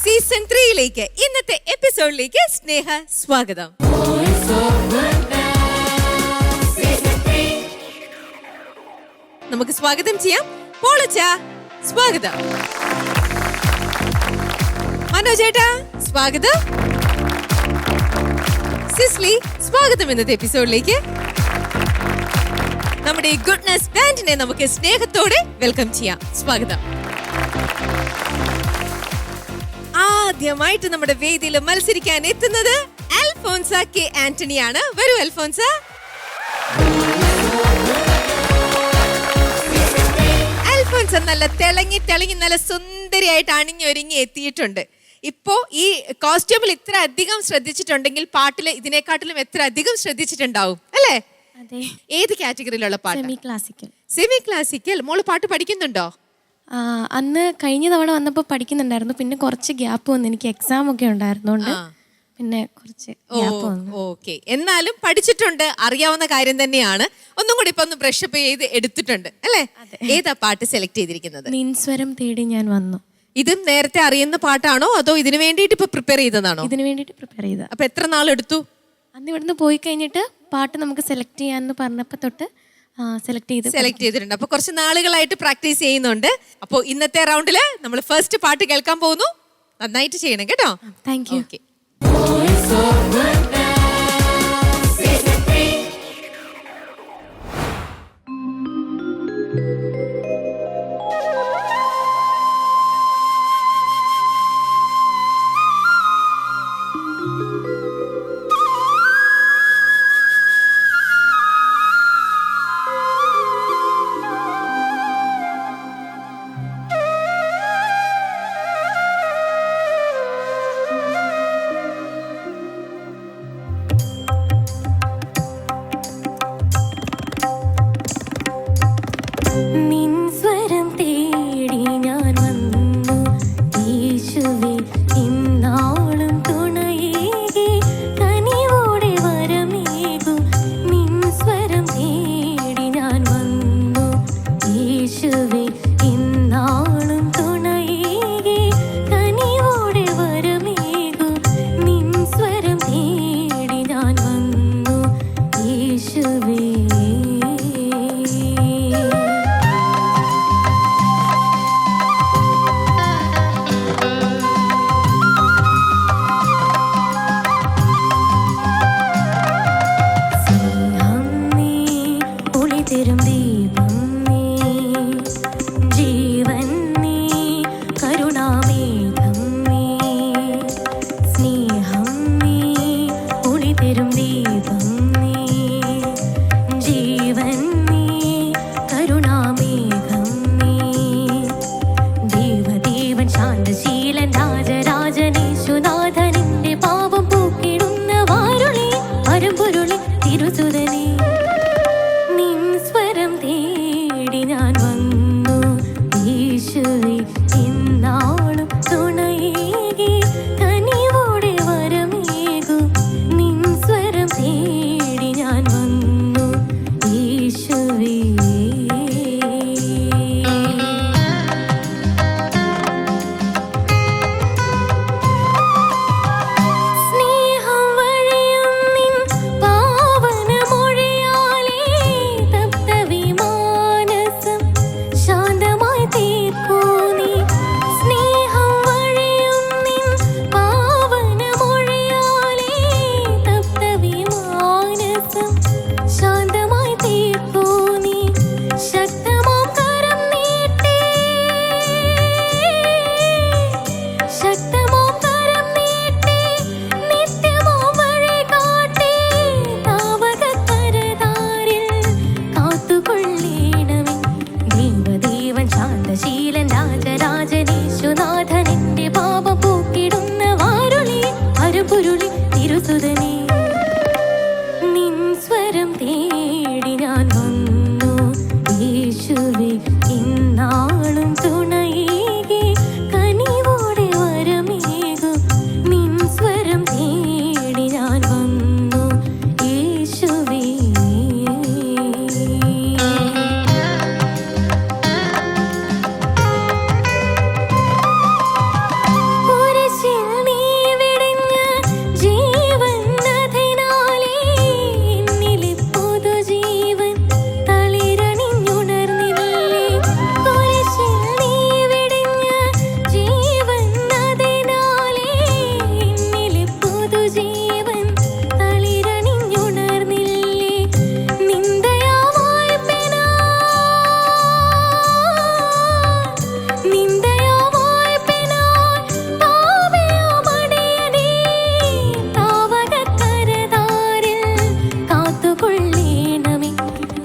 Season 3 ഇന്നത്തെ എപ്പിസോഡിലേക്ക് സ്നേഹ സ്വാഗതം. നമുക്ക് സ്വാഗതം ചെയ്യാം. പോളച്ച സ്വാഗതം. മനോജേട്ടാ സ്വാഗതം. സിസ്ലി സ്വാഗതം ഇന്നത്തെ എപ്പിസോഡിലേക്ക്. നമ്മുടെ ഗുഡ്നസ് ബാൻഡിനെ നമുക്ക് സ്നേഹത്തോടെ വെൽക്കം ചെയ്യാം. സ്വാഗതം. ആദ്യമായിട്ട് നമ്മുടെ വേദിയിൽ മത്സരിക്കാൻ എത്തുന്നത് അൽഫോൻസ കെ ആന്റണിയാണ്. വരൂ അൽഫോൻസ. അൽഫോൻസ നല്ല തിളങ്ങി നല്ല സുന്ദരിയായിട്ട് അണിഞ്ഞൊരുങ്ങി എത്തിയിട്ടുണ്ട്. ഇപ്പോ ഈ കോസ്റ്റ്യൂമിൽ ഇത്ര അധികം ശ്രദ്ധിച്ചിട്ടുണ്ടെങ്കിൽ പാട്ടിൽ ഇതിനെക്കാട്ടിലും എത്ര അധികം ശ്രദ്ധിച്ചിട്ടുണ്ടാവും അല്ലേ? ഏത് കാറ്റഗറിയിലുള്ള പാട്ട്? Semi classical. മോള് പാട്ട് പഠിക്കുന്നുണ്ടോ? അന്ന് കഴിഞ്ഞ തവണ വന്നപ്പോൾ പഠിക്കുന്നുണ്ടായിരുന്നു. പിന്നെ കുറച്ച് ഗ്യാപ്പ് വന്നു. എനിക്ക് എക്സാം ഒക്കെ ഉണ്ടായിരുന്നോണ്ട് പിന്നെ കുറച്ച് ഗ്യാപ്പ് വന്നു. ഓക്കെ, എന്നാലും പഠിച്ചിട്ടുണ്ട്, അറിയാവുന്ന കാര്യം തന്നെയാണ്. ഒന്നും കൂടി ഇപ്പൊ ഒന്ന് ബ്രഷപ്പ് ചെയ്ത് എടുത്തിട്ടുണ്ട് അല്ലേ? ഏതാ പാട്ട് സെലക്ട് ചെയ്തിരിക്കുന്നത്? നിൻസ്വരം തേടി ഞാൻ വന്നു. ഇതും നേരത്തെ അറിയുന്ന പാട്ടാണോ അതോ ഇതിനു വേണ്ടിയിട്ട് ഇപ്പൊ പ്രിപ്പയർ ചെയ്തതാണോ? ഇതിനു വേണ്ടിയിട്ട് പ്രിപ്പയർ ചെയ്ത. അപ്പൊ എത്ര നാളെടുത്തു? അന്ന് ഇവിടുന്ന് പോയി കഴിഞ്ഞിട്ട് പാട്ട് നമുക്ക് സെലക്ട് ചെയ്യാന്ന് പറഞ്ഞപ്പോ തൊട്ട് സെലക്ട് ചെയ്തിട്ടുണ്ട്. അപ്പൊ കുറച്ച് നാളുകളായിട്ട് പ്രാക്ടീസ് ചെയ്യുന്നുണ്ട്. അപ്പോൾ ഇന്നത്തെ റൗണ്ടില് നമ്മൾ ഫസ്റ്റ് പാട്ട് കേൾക്കാൻ പോകുന്നു. നന്നായിട്ട് ചെയ്യണം കേട്ടോ. Thank U. ഇന്നാളും തുണയേകി കനിവോടെ വരമേകു നിൻ സ്വരം തേടി ഞാൻ വന്നു യേശുവേ. കുരിശിൽ നീ വെടിഞ്ഞ ജീവൻ അതിനാലേ എന്നിലെ പുതുജീവൻ തളിരണിഞ്ഞുണർന്നില്ലേ. കുരിശിൽ നീ വെടിഞ്ഞ ജീവൻ അതിനാലേ എന്നിലെ പുതുജീവൻ തളിരണിഞ്ഞുണർന്നില്ലേ. നിന്ദയാവായ്പിനാ പാപിയാമടിയനേ താവകക്കരതാരിൽ കാത്തുകൊള്ളേണമേ.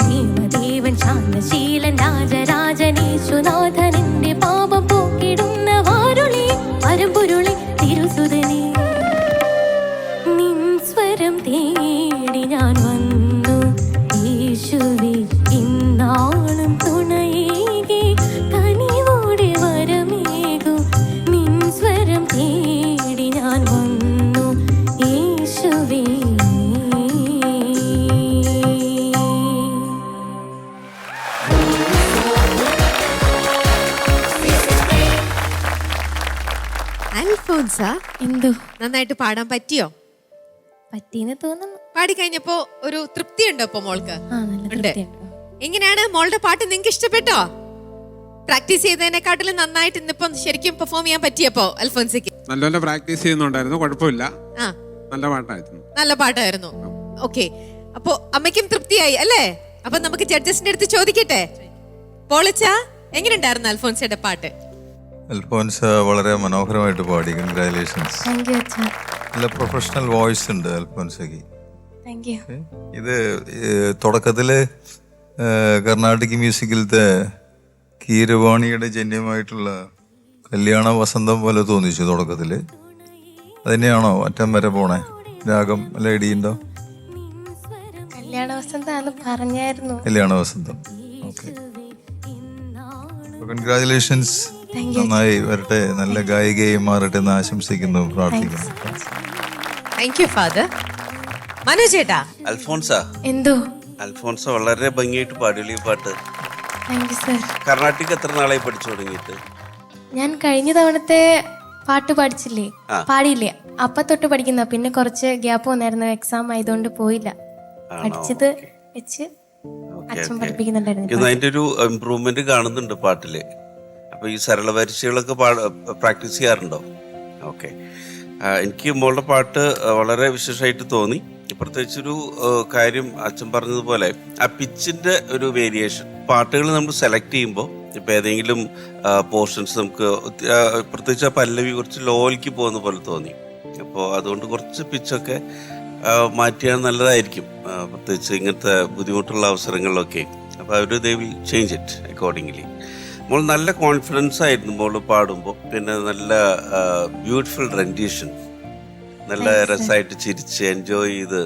ദേവദേവൻ ശാന്തശീലൻ രാജരാജനീശുനാഥൻ എന്റെ പാപം പോക്കിടുന്ന വാരുളി പരമ്പൊരുളി തിരുസുതനേ. നിൻ സ്വരം തേടി ഞാൻ വന്നു യേശുവേ. ഇന്നാളും തുണയേകി കനിവോടെ വരമേകു നിൻ സ്വരം തേടി ഞാൻ വന്നു യേശുവേ. അൽഫോൻസ, എന്തോ നന്നായിട്ട് പാടാൻ പറ്റിയോ? പറ്റീന്ന് തോന്നുന്നു. പാടിക്കഴിഞ്ഞപ്പോ ഒരു തൃപ്തി ഉണ്ടോ ഇപ്പൊ മോൾക്ക്? നല്ല ഉണ്ട്. തൃപ്തിയുണ്ട്. എങ്ങനെയാണ് മോളുടെ പാട്ട് നിങ്ങൾക്ക് ഇഷ്ടപ്പെട്ടോ? പ്രാക്ടീസ് ചെയ്തതിനെക്കാട്ടിലും നന്നായിട്ട് ഇന്നിപ്പം ശരിക്കും പെർഫോം ചെയ്യാൻ പറ്റിയപ്പോ അൽഫോൻസയ്ക്ക്? നല്ലോണം പ്രാക്ടീസ് ചെയ്യുന്നുണ്ടായിരുന്നു, കുഴപ്പമില്ല. ആ, നല്ല പാട്ടായിരുന്നു. നല്ല പാട്ടായിരുന്നു. ഓക്കെ, അപ്പൊ അമ്മയ്ക്കും തൃപ്തിയായി അല്ലേ? അപ്പൊ നമുക്ക് ജഡ്ജസിന്റെ അടുത്ത് ചോദിക്കട്ടെ. പോളിച്ച, എങ്ങനെയുണ്ടായിരുന്നു അൽഫോൻസയുടെ പാട്ട്? അൽഫോൻസ വളരെ മനോഹരമായിട്ട് പാടി. കൺഗ്രാജുലേഷൻസ്. താങ്ക് യു അച്ഛാ. നല്ല പ്രൊഫഷണൽ വോയിസ് ഉണ്ട് അൽഫോൻസയ്ക്ക്. Thank you. ഇത് തുടക്കത്തില് കർണാട്ടിക് മ്യൂസിക്കിലത്തെ കീരവാണിയുടെ ജന്യമായിട്ടുള്ള കല്യാണ വസന്തം പോലെ തോന്നിച്ചു തുടക്കത്തില്. അതുതന്നെയാണോ അറ്റം വരെ പോണേ രാഗം? അല്ല, ഇടിയുണ്ടോ? കല്യാണ വസന്താന്ന് പറഞ്ഞായിരുന്നു. കല്യാണ വസന്തം. Okay, congratulations. നന്നായി വരട്ടെ, നല്ല ഗായികയായി മാറട്ടെ എന്ന് ആശംസിക്കുന്നു, പ്രാർത്ഥിക്കുന്നു. Thank you father. മനു ചേട്ടാ. അൽഫോൻസ, എന്തോ അൽഫോൻസ വളരെ ഭംഗിയായിട്ട് പാടിയുള്ള ഈ പാട്ട്. Thank you sir. കർണാട്ടിക് എത്ര നാളായി പഠിച്ചു തുടങ്ങിയിട്ട്? ഞാൻ കഴിഞ്ഞ തവണത്തെ പാട്ട് പഠിച്ചില്ലേ, പാടിയില്ലേ, അപ്പൊ തൊട്ട് പഠിക്കുന്ന. പിന്നെ കുറച്ച് ഗ്യാപ്പ് വന്നായിരുന്നു, എക്സാം ആയതുകൊണ്ട് പോയില്ല. പഠിച്ചത് വെച്ച് അച്ഛൻ പഠിപ്പിക്കുന്നുണ്ടായിരുന്നു. അതിന്റെ ഒരു ഇമ്പ്രൂവ്മെന്റ് കാണുന്നുണ്ട് പാട്ടില്. അപ്പൊ ഈ സരള പരീക്ഷകളൊക്കെ പ്രാക്ടീസ് ചെയ്യാറുണ്ടോ? ഓക്കെ, എനിക്ക് മോളുടെ പാട്ട് വളരെ വിശേഷമായിട്ട് തോന്നി. പ്രത്യേകിച്ചൊരു കാര്യം അച്ഛൻ പറഞ്ഞതുപോലെ ആ പിച്ചിന്റെ ഒരു വേരിയേഷൻ. പാട്ടുകൾ നമ്മൾ സെലക്ട് ചെയ്യുമ്പോൾ ഇപ്പം ഏതെങ്കിലും പോർഷൻസ് നമുക്ക് പ്രത്യേകിച്ച് ആ പല്ലവി കുറച്ച് ലോയിലേക്ക് പോകുന്ന പോലെ തോന്നി. അപ്പോൾ അതുകൊണ്ട് കുറച്ച് പിച്ചൊക്കെ മാറ്റിയാൽ നല്ലതായിരിക്കും, പ്രത്യേകിച്ച് ഇങ്ങനത്തെ ബുദ്ധിമുട്ടുള്ള അവസരങ്ങളിലൊക്കെ. അപ്പോൾ അവർ they will change it accordingly. മോൾ നല്ല കോൺഫിഡൻസ് ആയിരുന്നു മോൾ പാടുമ്പോൾ. പിന്നെ നല്ല ബ്യൂട്ടിഫുൾ റെൻഡീഷൻ, നല്ല രസമായിട്ട് ചിരിച്ച് എൻജോയ് ചെയ്ത്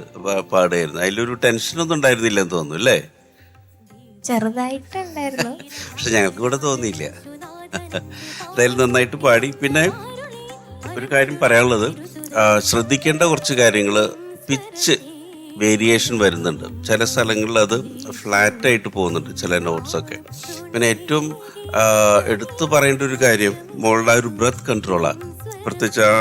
പാടുമായിരുന്നു. അതിലൊരു ടെൻഷനൊന്നും ഉണ്ടായിരുന്നില്ലെന്ന് തോന്നുന്നു അല്ലേ? ചെറുതായിട്ടുണ്ടായിരുന്നു, പക്ഷെ ഞങ്ങൾക്ക് കൂടെ തോന്നിയില്ല. എന്തായാലും നന്നായിട്ട് പാടി. പിന്നെ ഒരു കാര്യം പറയാനുള്ളത്, ശ്രദ്ധിക്കേണ്ട കുറച്ച് കാര്യങ്ങൾ. പിച്ച് വേരിയേഷൻ വരുന്നുണ്ട്, ചില സ്ഥലങ്ങളിൽ അത് ഫ്ലാറ്റായിട്ട് പോകുന്നുണ്ട് ചില നോട്ട്സൊക്കെ. പിന്നെ ഏറ്റവും എടുത്തു പറയേണ്ട ഒരു കാര്യം മോളുടെ ആ ഒരു ബ്രത്ത് കൺട്രോളാണ്. പ്രത്യേകിച്ച് ആ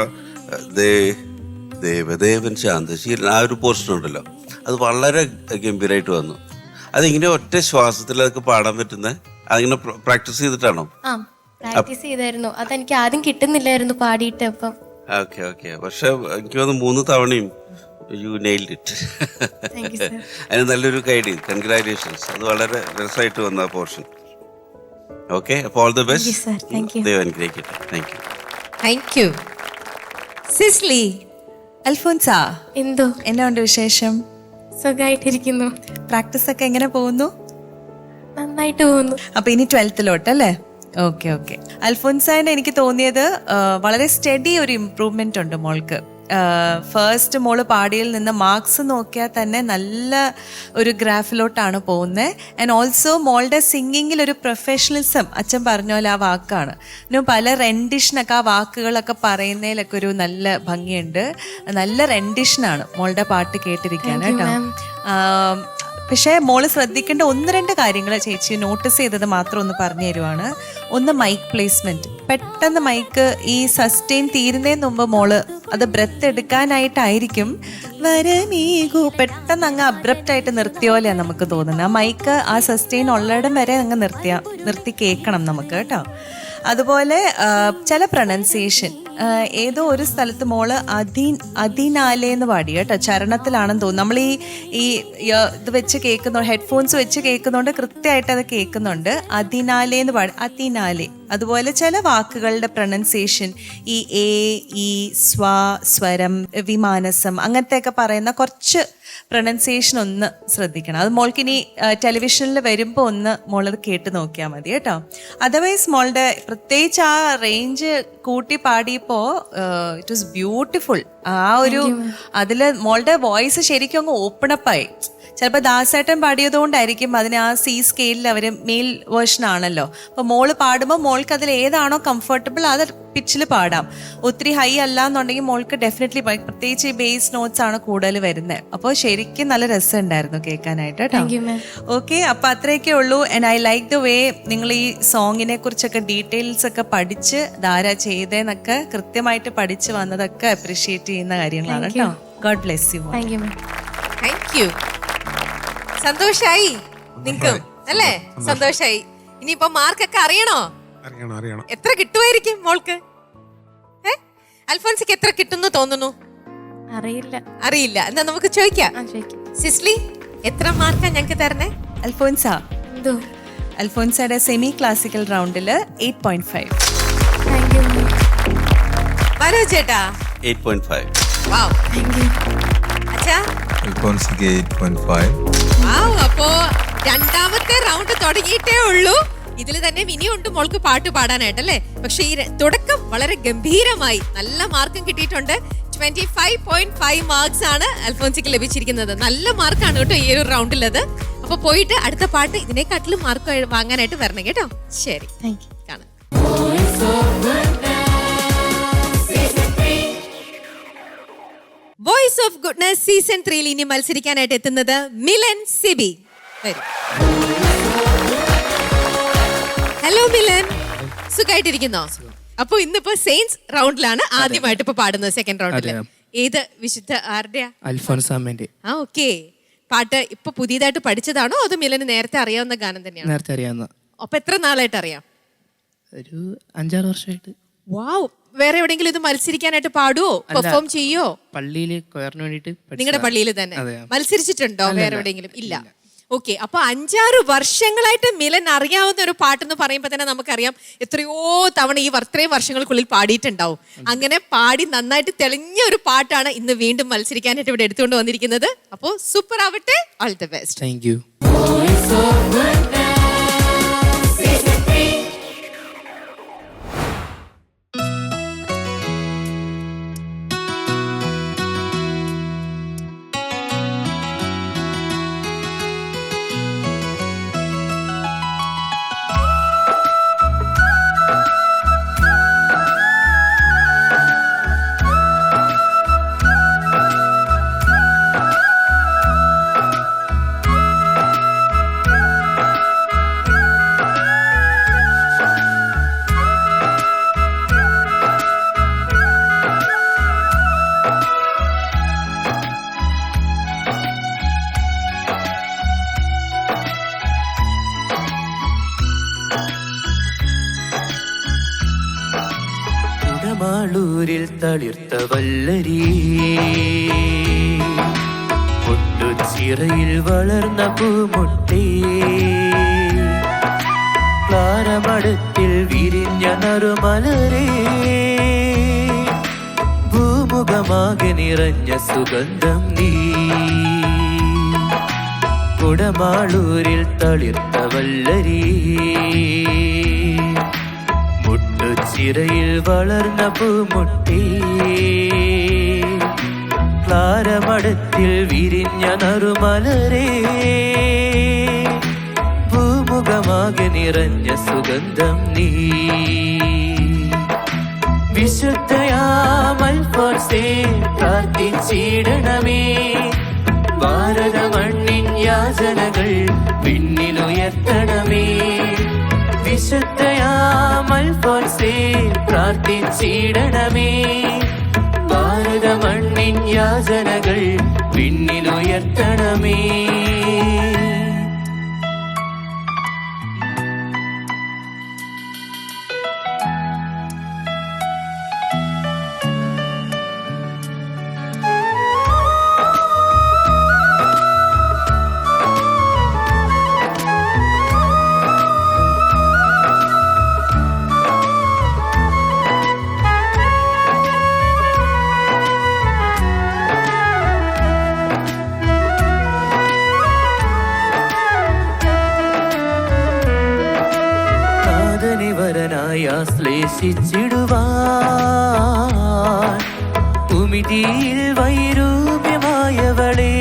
ദേവദേവൻ ശാന്തശീലൻ ആ ഒരു പോർഷൻ ഉണ്ടല്ലോ, അത് വളരെ ഗംഭീരമായിട്ട് വന്നു. അതിങ്ങനെ ഒറ്റ ശ്വാസത്തിൽ അതൊക്കെ പാടാൻ പറ്റുന്നത് അതിങ്ങനെ പ്രാക്ടീസ് ചെയ്തിട്ടാണോ? ആ, പ്രാക്ടീസ് ചെയ്തായിരുന്നു. അതെനിക്ക് ആദ്യം കിട്ടുന്നില്ലായിരുന്നു പാടിയിട്ട്. അപ്പം ഓക്കെ ഓക്കെ, പക്ഷെ എനിക്ക് തോന്നുന്നു 3 തവണയും യു നെയിൽഡ് ഇറ്റ്. അതിന് നല്ലൊരു ഗൈഡ്. കൺഗ്രാജുലേഷൻസ്, അത് വളരെ രസമായിട്ട് വന്ന ആ പോർഷൻ. ഓക്കെ, അപ്പോൾ ഓൾ ദി ബെസ്റ്റ്. ദൈവം അനുഗ്രഹിക്കട്ടെ. Thank you. Thank you. Cicily. Alphonsa, എന്തോ എന്നാ ഉണ്ട് വിശേഷം? സുഖമായിട്ടിരിക്കുന്നു. പ്രാക്ടീസ് ഒക്കെ എങ്ങനെ പോകുന്നു? നന്നായിട്ട് പോകുന്നു. അപ്പൊ ഇനി 12th അല്ലേ? Okay okay. അൽഫോൻസാന്റെ എനിക്ക് തോന്നിയത് വളരെ സ്റ്റഡി ഒരു ഇംപ്രൂവ്മെന്റ് ഉണ്ട് മോൾക്ക്. ഫസ്റ്റ് മോള് പാടിയിൽ നിന്ന് മാർക്സ് നോക്കിയാൽ തന്നെ നല്ല ഒരു ഗ്രാഫിലോട്ടാണ് പോകുന്നത്. ആൻഡ് ഓൾസോ മോളുടെ സിംഗിങ്ങിൽ ഒരു പ്രൊഫഷണലിസം അച്ഛൻ പറഞ്ഞ പോലെ ആ വാക്കാണ്. പിന്നെ പല റെൻഡിഷനൊക്കെ ആ വാക്കുകളൊക്കെ പറയുന്നതിലൊക്കെ ഒരു നല്ല ഭംഗിയുണ്ട്. നല്ല റെൻഡിഷനാണ് മോളുടെ പാട്ട് കേട്ടിരിക്കാൻ കേട്ടോ. പക്ഷേ മോള് ശ്രദ്ധിക്കേണ്ട 1-2 കാര്യങ്ങൾ ചേച്ചി നോട്ടീസ് ചെയ്തത് മാത്രം ഒന്ന് പറഞ്ഞു തരുവാണ്. ഒന്ന് മൈക്ക് പ്ലേസ്മെന്റ്. പെട്ടെന്ന് മൈക്ക് ഈ സസ്റ്റെയിൻ തീരുന്നതിന് മുമ്പ് മോള് അത് ബ്രെത്ത് എടുക്കാനായിട്ടായിരിക്കും വരമീകു പെട്ടെന്ന് അങ്ങ് അബ്രപ്റ്റ് ആയിട്ട് നിർത്തിയ പോലെയാണ് നമുക്ക് തോന്നുന്നത്. ആ മൈക്ക് ആ സസ്റ്റെയിൻ ഉള്ളിടം വരെ അങ്ങ് നിർത്തി കേൾക്കണം നമുക്ക് കേട്ടോ. അതുപോലെ ചില പ്രൊനൗൺസിയേഷൻ ഏതോ ഒരു സ്ഥലത്ത് മോള് അതിനാലെ എന്ന് പാടി കേട്ടോ. ചരണത്തിലാണെന്ന് തോന്നുന്നു. നമ്മൾ ഈ ഇത് വെച്ച് കേൾക്കുന്ന ഹെഡ്ഫോൺസ് വെച്ച് കേൾക്കുന്നതുകൊണ്ട് കൃത്യമായിട്ട് അത് കേൾക്കുന്നുണ്ട്. അതിനാലെ എന്ന് പാടി, അതിനാലെ. അതുപോലെ ചില വാക്കുകളുടെ പ്രൊനൗൺസിയേഷൻ ഈ എ ഈ സ്വരം വിമാനസം അങ്ങനത്തെയൊക്കെ പറയുന്ന കുറച്ച് പ്രൊനൗൺസിയേഷൻ ഒന്ന് ശ്രദ്ധിക്കണം. അത് മോൾക്കിനി ടെലിവിഷനിൽ വരുമ്പോൾ ഒന്ന് മോളത് കേട്ട് നോക്കിയാൽ മതി കേട്ടോ. അതർവൈസ് മോളുടെ പ്രത്യേകിച്ച് ആ റേഞ്ച് കൂട്ടി പാടിയപ്പോൾ ഇറ്റ് വാസ് ബ്യൂട്ടിഫുൾ. ആ ഒരു അതിൽ മോളുടെ വോയിസ് ശരിക്കും അങ്ങ് ഓപ്പണപ്പായി. ചിലപ്പോൾ ദാസേട്ടൻ പാടിയതുകൊണ്ടായിരിക്കും അതിന് ആ സി സ്കെയിലിൽ അവർ മെയിൽ വേർഷൻ ആണല്ലോ. അപ്പോൾ മോള് പാടുമ്പോൾ മോൾക്ക് അതിൽ ഏതാണോ കംഫർട്ടബിൾ അത് പിച്ചിൽ പാടാം. ഒത്തിരി ഹൈ അല്ല എന്നുണ്ടെങ്കിൽ മോൾക്ക് ഡെഫിനറ്റ്ലി പ്രത്യേകിച്ച് ഈ ബേസ് നോട്ട്സ് ആണ് കൂടുതൽ വരുന്നത്. അപ്പോൾ ശരിക്കും നല്ല രസം ഉണ്ടായിരുന്നു കേൾക്കാനായിട്ട് കേട്ടോ. ഓക്കെ, അപ്പോൾ അത്രയൊക്കെ ഉള്ളൂ. And I like the way നിങ്ങൾ ഈ സോങ്ങിനെ കുറിച്ചൊക്കെ ഡീറ്റെയിൽസ് ഒക്കെ പഠിച്ച് ധാരാ ചെയ്തേന്നൊക്കെ കൃത്യമായിട്ട് പഠിച്ച് വന്നതൊക്കെ അപ്രീഷിയേറ്റ് ചെയ്യുന്ന കാര്യങ്ങളാണ് കേട്ടോ. God bless you. Thank U. സന്തോഷായി നിങ്ങൾക്കും അല്ലേ? സന്തോഷായി. ഇനിയിപ്പോ മാർക്കൊക്കെ അറിയണോ? അറിയണം. എത്ര കിട്ടുമായിരിക്കും മോൾക്ക്? അൽഫോൻസിക്ക് എത്ര കിട്ടുന്നു തോന്നുന്നു? അറിയില്ല. എന്നാ നമുക്ക് ചോദിക്കാം. സിസ്ലി, എത്ര മാർക്കാ ഞങ്ങക്ക് തരണേ? അൽഫോൻസയുടെ സെമി ക്ലാസിക്കൽ റൗണ്ടില് 8.5. വരോ ചേട്ടാ? 8.5. വാവ്. അച്ഛാ? അൽഫോൻസിക്ക് 8.5. വാവ്. അപ്പോ രണ്ടാമത്തെ റൗണ്ട് തുടങ്ങിയിട്ടേ ഉള്ളൂ. ഇതിൽ തന്നെ ഇനിയുണ്ട് മോൾക്ക് പാട്ട് പാടാനായിട്ടല്ലേ. പക്ഷെ ഈ തുടക്കം വളരെ ഗംഭീരമായി. നല്ല മാർക്കും കിട്ടിയിട്ടുണ്ട്. 25.5 മാർക്സ് ആണ് അൽഫോൻസിക്ക് ലഭിച്ചിരിക്കുന്നത്. നല്ല മാർക്കാണ് കേട്ടോ ഈ ഒരു റൗണ്ടിലത്. അപ്പൊ പോയിട്ട് അടുത്ത പാട്ട് ഇതിനെക്കാട്ടിലും മാർക്ക് വാങ്ങാനായിട്ട് വരണം കേട്ടോ. ശരി, കാണാം. വോയിസ് ഓഫ് ഗുഡ്നസ് സീസൺ 3 ഇനി മത്സരിക്കാനായിട്ട് എത്തുന്നത് മിലൻ സിബി. വരും. ഹലോ മിലൻ, സുഖമായിട്ടിരിക്കുന്നോ? അപ്പൊ ഇന്നിപ്പോ സെയിൻസ് റൗണ്ടിലാണ് ആദ്യമായിട്ട് ഇപ്പൊ പാടുന്നത്. സെക്കൻഡ് റൗണ്ടില് ഏത് വിശുദ്ധ ആരുടെയാ? അൽഫോൻസാമ്മന്റെ. ഓക്കെ. പാട്ട് ഇപ്പൊ പുതിയതായിട്ട് പഠിച്ചതാണോ അതോ മിലന് നേരത്തെ അറിയാവുന്ന ഗാനം തന്നെയാണോ? നേരത്തെ അറിയാവുന്ന. അപ്പൊ എത്ര നാളായിട്ട് അറിയാം? ഒരു 5-6 വർഷമായിട്ട്. വാവ്. വേറെ എവിടെയെങ്കിലും ഇത് മത്സരിക്കാനായിട്ട് പാടുവോ, പെർഫോം ചെയ്യോ? പള്ളിയില് കൊയറിന് വേണ്ടിട്ട്. നിങ്ങളുടെ പള്ളിയിൽ തന്നെ മത്സരിച്ചിട്ടുണ്ടോ വേറെ എവിടെയെങ്കിലും? ഇല്ല. ഓക്കെ. അപ്പൊ 5-6 വർഷങ്ങളായിട്ട് മിലൻ അറിയാവുന്ന ഒരു പാട്ടെന്ന് പറയുമ്പോൾ തന്നെ നമുക്കറിയാം എത്രയോ തവണ ഈ ഇത്രയും വർഷങ്ങൾക്കുള്ളിൽ പാടിയിട്ടുണ്ടാവും. അങ്ങനെ പാടി നന്നായിട്ട് തെളിഞ്ഞ ഒരു പാട്ടാണ് ഇന്ന് വീണ്ടും മത്സരിക്കാനായിട്ട് ഇവിടെ എടുത്തുകൊണ്ട് വന്നിരിക്കുന്നത്. അപ്പോൾ സൂപ്പർ ആവട്ടെ. All the best. Thank you. മാളൂരിൽ തളിർത്ത വല്ലരി പൊട്ടുച്ചിറയിൽ വളർന്ന പൂമുട്ടേ ക്ലാരമടത്തിൽ വിരിഞ്ഞ നറുമലരേ ഭൂമുഖമാകെ നിറഞ്ഞ സുഗന്ധം നീ കുടമാളൂരിൽ തളിർത്ത വല്ലരി ചിറയിൽ വളർന്ന പൂമുട്ടേ ക്ലാരമടത്തിൽ വിരിഞ്ഞ നറുമലരേ ഭൂമുഖമാകെ നിറഞ്ഞ സുഗന്ധം നീ വിശുദ്ധയാമൽഫോൻസേ പ്രാർത്ഥിച്ചിടണമേ ഭാരത മണ്ണിൻ യാചനകൾ പിന്നിലുയർത്തണമേ വിശുദ്ധയാമൽഫോൻസേ പ്രാർത്ഥിച്ചിടണമേ ഭാരത മണ്ണിൻ യാചനകൾ പിന്നിലുയർത്തണമേ നാദനിവരനായ ശ്ലേഷിച്ചിടുവാൻ ഉമിതിയിൽ വൈരൂപ്യമായവളേ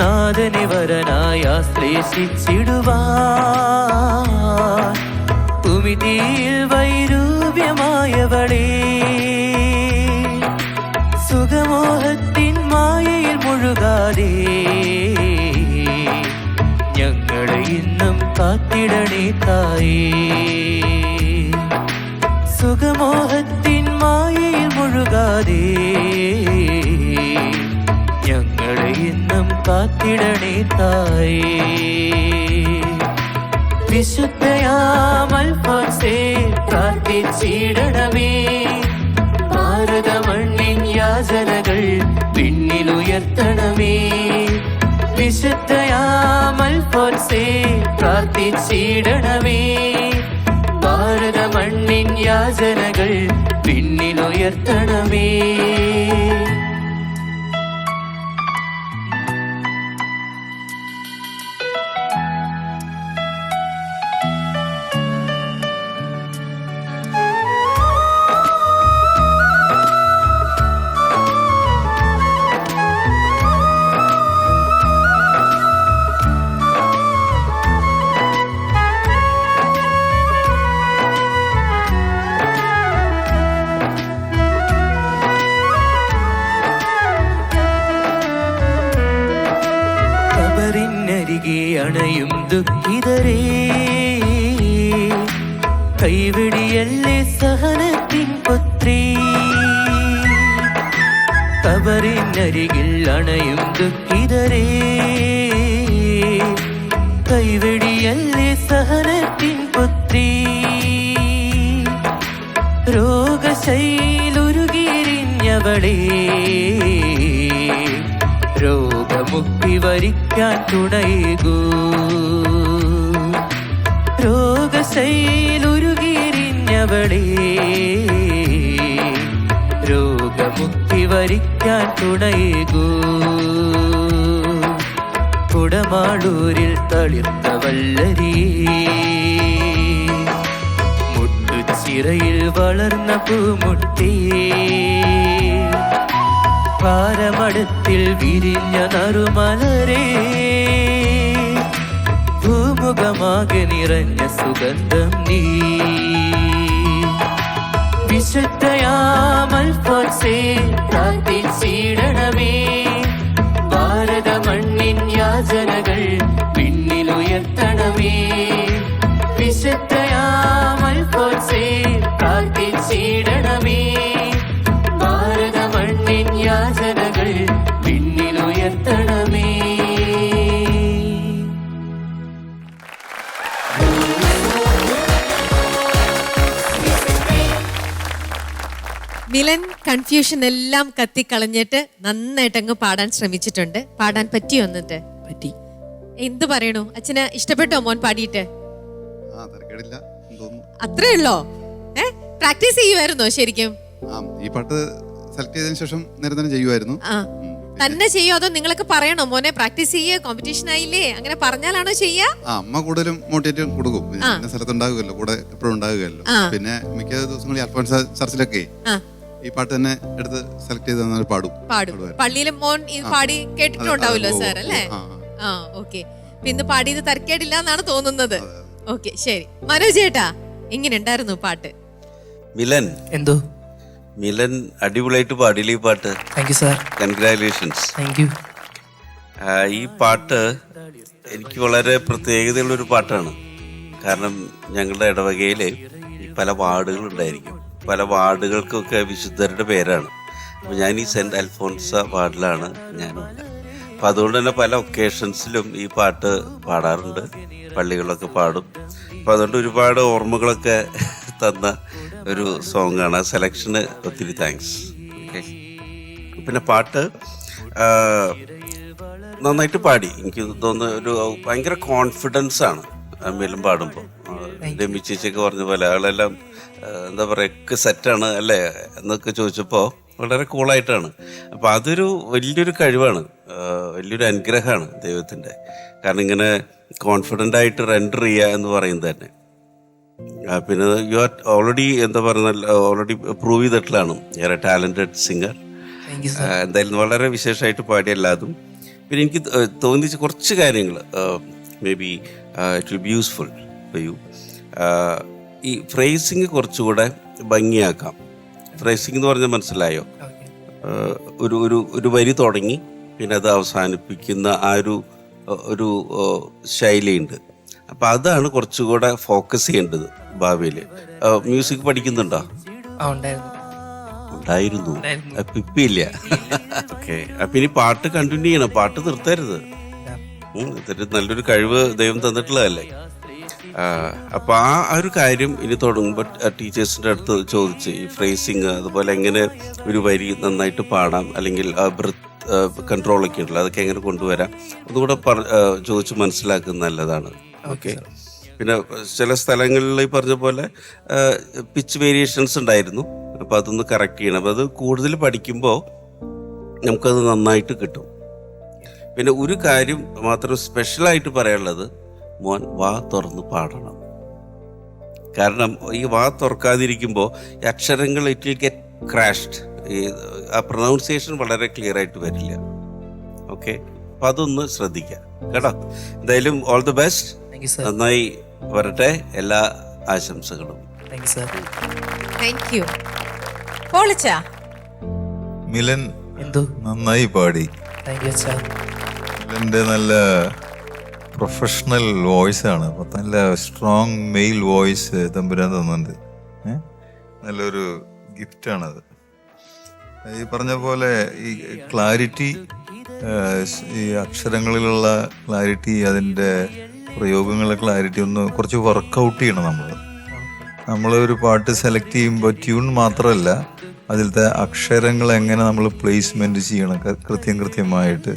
നാദനിവരനായ ശ്ലേഷിച്ചിടുവാൻ ഉമിതിയിൽ വൈരൂപ്യമായവളേ സുഖമോഹത്തിൻ മായയിൽ മുഴുകാതെ ഞങ്ങളെ ഇന്നും കാത്തിടണേ തായേ സുഖമോഹത്തിൻ മായയിൽ മുഴുകാതെ ഞങ്ങളെ ഇന്നും കാത്തിടണേ തായേ വിശുദ്ധയാമൽഫോൻസേ പ്രാർത്ഥിച്ചിടണമേ ഭാരത മണ്ണിൻ യാചനകൾ പിന്നിലുയർത്തണമേ വിശുദ്ധയാമൽഫോൻസേ പ്രാർത്ഥിച്ചിടണമേ ഭാരത മണ്ണിൻ യാചനകൾ പിന്നിലുയർത്തണമേ കബറിനരികെ അണയും ദുഃഖിതരേ കൈവിടിയല്ലേ സഹനത്തിൻ പുത്രീ കബറിനരികിൽ അണയും ദുഃഖിതരേ കൈവിടിയല്ലേ സഹനത്തിൻ പുത്രീ രോഗശൈലുരുകിരിഞ്ഞവളേ രോഗമുക്തി വരിക്കാൻ തുണയുകൂ രോഗശൈലുരുകിരിഞ്ഞവളേ രോഗമുക്തി വരിക്കാൻ തുണയുകൂ കുടമാളൂരിൽ തളിർത്ത വല്ലരിയേ മുട്ടുചിറയിൽ വളർന്ന പൂമുട്ടിയേ പാരമടത്തിൽ വിരിഞ്ഞ നറുമലരേ ഭൂമുഖമാകെ നിറഞ്ഞ സുഗന്ധം നീ വിശുദ്ധയാമൽഫോൻസേ പ്രാർത്ഥിച്ചിടണമേ ഭാരത മണ്ണിൻ യാചനകൾ പിന്നിലുയർത്തണമേ വിശുദ്ധയാമൽഫോൻസേ പ്രാർത്ഥിച്ചിടണമേ ഭാരത മണ്ണിൻ യാചനകൾ പിന്നിലുയർത്തണമേ മിലൻ കൺഫ്യൂഷൻ എല്ലാം കത്തിക്കളഞ്ഞിട്ട് നന്നായിട്ട് അങ്ങ് പാടാൻ ശ്രമിച്ചിട്ടുണ്ട്. പാടാൻ പറ്റിയോ എന്നിട്ട്? പറ്റി. എന്ത് പറയണു? അച്ഛന് ഇഷ്ടപ്പെട്ടോ മോൻ പാടിയിട്ട്? അത്രേ ഉള്ളോ? പ്രാക്ടീസ് ചെയ്യുമായിരുന്നോ ശരിക്കും? ഈ പാട്ട് സെലക്ട് ചെയ്തതിനു ശേഷം നിരന്തരം ചെയ്യുമായിരുന്നു. തന്നെ ചെയ്യോ അതോ നിങ്ങളൊക്കെ പറയണോ മോനെ പ്രാക്ടീസ് ചെയ്യേ കോമ്പറ്റീഷൻ ആയില്ലേ അങ്ങനെ പറഞ്ഞാലാണോ ചെയ്യാ? അമ്മ കൂടുതലും മോട്ടിവേറ്റ് കൊടുക്കും. സ്ഥലത്ത് ഉണ്ടാകുമല്ലോ, കൂടെ എപ്പോഴും ഉണ്ടാകുകയല്ലോ. പിന്നെ മിക്ക ദിവസങ്ങളിൽ അൽഫോൻസ ചർച്ചിലൊക്കെ ഈ പാട്ട് തന്നെ എടുത്ത് സെലക്ട് ചെയ്ത് തന്നാൽ പാടും. പള്ളിയിലും മോൻ ഇത് പാടി കേട്ടിട്ടുണ്ടാവുമല്ലോ സാർ അല്ലേ? ആ, ആ ഓക്കെ. ഇന്ന് പാടിയത് തരക്കേടില്ല എന്നാണ് തോന്നുന്നത്. ഓക്കെ ശരി. മനോജ് ചേട്ടാ എങ്ങനെ ഉണ്ടായിരുന്നു പാട്ട്? മിലൻ എന്തോ മിലൻ അടിപൊളിയായിട്ട് പാടിയില്ലേ ഈ പാട്ട്? Thank you sir. Congratulations. Thank you. ഈ പാട്ട് എനിക്ക് വളരെ പ്രത്യേകതയുള്ളൊരു പാട്ടാണ്. കാരണം ഞങ്ങളുടെ ഇടവകയിൽ പല വാർഡുകളുണ്ടായിരിക്കും. പല വാർഡുകൾക്കൊക്കെ വിശുദ്ധരുടെ പേരാണ്. അപ്പോൾ ഞാൻ ഈ സെൻറ്റ് അൽഫോൺസ വാർഡിലാണ് ഞാനുണ്ട്. അപ്പം അതുകൊണ്ട് തന്നെ പല ഒക്കേഷൻസിലും ഈ പാട്ട് പാടാറുണ്ട്, പള്ളികളൊക്കെ പാടും. അപ്പം അതുകൊണ്ട് ഒരുപാട് ഓർമ്മകളൊക്കെ തന്ന ഒരു സോങ്ങാണ്. ആ സെലക്ഷന് ഒത്തിരി താങ്ക്സ്. ഓക്കെ. പിന്നെ പാട്ട് നന്നായിട്ട് പാടി. എനിക്ക് തോന്നുന്നു ഒരു ഭയങ്കര കോൺഫിഡൻസ് ആണ് മിലൻ പാടുമ്പോൾ. രമി ചേച്ചിയൊക്കെ പറഞ്ഞ പോലെ ആളെല്ലാം എന്താ പറയുക സെറ്റാണ് അല്ലേ എന്നൊക്കെ ചോദിച്ചപ്പോൾ വളരെ കൂളായിട്ടാണ്. അപ്പോൾ അതൊരു വലിയൊരു കഴിവാണ്, വലിയൊരു അനുഗ്രഹമാണ് ദൈവത്തിൻ്റെ. കാരണം ഇങ്ങനെ കോൺഫിഡൻ്റ് ആയിട്ട് റെൻഡർ ചെയ്യുക എന്ന് പറയുന്നത് തന്നെ. പിന്നെ യു ആർ ഓൾറെഡി എന്താ പറയുക ഓൾറെഡി പ്രൂവ് ചെയ്തിട്ടുള്ളതാണ്. You are A talented singer. എന്തായാലും വളരെ വിശേഷമായിട്ട് പാടിയ എല്ലാതും. പിന്നെ എനിക്ക് തോന്നിച്ച കുറച്ച് കാര്യങ്ങൾ may be it will be useful for you. ഈ ഫ്രേസിങ് കുറച്ചുകൂടെ ഭംഗിയാക്കാം. ഫ്രേസിങ് എന്ന് പറഞ്ഞാൽ മനസ്സിലായോ? ഒരു വരി തുടങ്ങി പിന്നെ അത് അവസാനിപ്പിക്കുന്ന ആ ഒരു ശൈലിയുണ്ട്. അപ്പം അതാണ് കുറച്ചുകൂടെ ഫോക്കസ് ചെയ്യേണ്ടത് ഭാവിയിൽ. മ്യൂസിക് പഠിക്കുന്നുണ്ടോ? ഉണ്ടായിരുന്നു, ഇപ്പില്ല. ഓക്കെ. അപ്പം ഇനി പാട്ട് കണ്ടിന്യൂ ചെയ്യണം, പാട്ട് നിർത്തരുത്. ഇതൊരു നല്ലൊരു കഴിവ് ദൈവം തന്നിട്ടുള്ളതല്ലേ. അപ്പോൾ ആ ഒരു കാര്യം ഇനി തുടങ്ങുമ്പോൾ ടീച്ചേഴ്സിൻ്റെ അടുത്ത് ചോദിച്ച് ഈ ഫ്രേസിങ് അതുപോലെ എങ്ങനെ ഒരു വരി നന്നായിട്ട് പാടാം, അല്ലെങ്കിൽ ബ്രത്ത് കൺട്രോളൊക്കെ ഉണ്ടല്ലോ, അതൊക്കെ എങ്ങനെ കൊണ്ടുവരാം ഒന്നുകൂടെ ചോദിച്ച് മനസ്സിലാക്കുന്നത് നല്ലതാണ്. ഓക്കെ. പിന്നെ ചില സ്ഥലങ്ങളിൽ ഈ പറഞ്ഞ പോലെ പിച്ച് വേരിയേഷൻസ് ഉണ്ടായിരുന്നു. അപ്പോൾ അതൊന്ന് കറക്റ്റ് ചെയ്യണം. അപ്പോൾ അത് കൂടുതൽ പഠിക്കുമ്പോൾ നമുക്കത് നന്നായിട്ട് കിട്ടും. പിന്നെ ഒരു കാര്യം മാത്രം സ്പെഷ്യലായിട്ട് പറയാനുള്ളത്, മോൻ വാ തുറന്ന് പാടണം. കാരണം ഈ വാ തുറക്കാതിരിക്കുമ്പോൾ ഈ അക്ഷരങ്ങൾ ഇറ്റ് വിൽ ഗെറ്റ് ക്രാഷ്ഡ്. ആ പ്രൊനൗൺസിയേഷൻ വളരെ ക്ലിയർ ആയിട്ട് വരില്ല. ഓക്കെ. അപ്പം അതൊന്ന് ശ്രദ്ധിക്കാം കേട്ടോ. എന്തായാലും ഓൾ ദി ബെസ്റ്റ്. നന്നായി വരട്ടെ. എല്ലാ ആശംസകളും. Thank you. പോളിച്ചാ മിലൻ നന്നായി പാടി. മിലൻ്റെ നല്ല പ്രൊഫഷണൽ വോയിസ് ആണ്. നല്ല സ്ട്രോങ് മെയിൽ വോയിസ് തമ്പുരാൻ തന്നുണ്ട്. നല്ലൊരു ഗിഫ്റ്റാണത്. ഈ പറഞ്ഞ പോലെ ഈ ക്ലാരിറ്റി, ഈ അക്ഷരങ്ങളിലുള്ള ക്ലാരിറ്റി, അതിൻ്റെ പ്രയോഗങ്ങളിലെ ക്ലാരിറ്റി ഒന്ന് കുറച്ച് വർക്കൗട്ട് ചെയ്യണം. നമ്മൾ ഒരു പാട്ട് സെലക്ട് ചെയ്യുമ്പോൾ ട്യൂൺ മാത്രമല്ല, അതിലത്തെ അക്ഷരങ്ങൾ എങ്ങനെ നമ്മൾ പ്ലേസ്മെൻറ്റ് ചെയ്യണം കൃത്യമായിട്ട്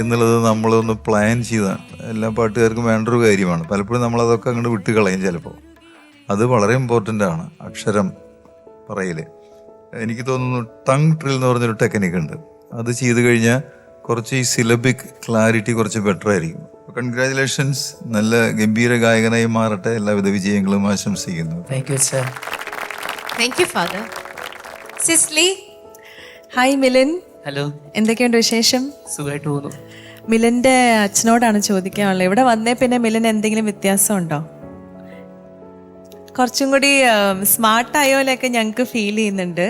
എന്നുള്ളത് നമ്മളൊന്ന് പ്ലാൻ ചെയ്താണ്. എല്ലാ പാട്ടുകാർക്കും വേണ്ടൊരു കാര്യമാണ്. പലപ്പോഴും നമ്മളതൊക്കെ അങ്ങോട്ട് വിട്ട് കളയും ചിലപ്പോൾ. അത് വളരെ ഇമ്പോർട്ടൻ്റ് ആണ് അക്ഷരം പറയൽ. എനിക്ക് തോന്നുന്നു ടങ് ട്രിൽ എന്ന് പറഞ്ഞൊരു ടെക്നിക്ക് ഉണ്ട്. അത് ചെയ്ത് കഴിഞ്ഞാൽ കുറച്ച് ഈ സിലബിക് ക്ലാരിറ്റി കുറച്ച് ബെറ്റർ ആയിരിക്കും. കൺഗ്രാജുലേഷൻസ്. നല്ല ഗംഭീര ഗായകനായി മാറട്ടെ. എല്ലാവിധ വിജയങ്ങളും ആശംസിക്കുന്നു. Thank you father. Cicily. Hi Milan. Hello. എന്തൊക്കെയുണ്ട് വിശേഷം? സുഖമായിട്ട് പോകുന്നു. മിലന്റെ അച്ഛനോടാണ് ചോദിക്കാനുള്ളത്. ഇവിടെ വന്നേ പിന്നെ മിലൻ എന്തെങ്കിലും വ്യത്യാസം ഉണ്ടോ? കുറച്ചും കൂടി സ്മാർട്ടായോലൊക്കെ ഞങ്ങൾക്ക് ഫീൽ ചെയ്യുന്നുണ്ട്.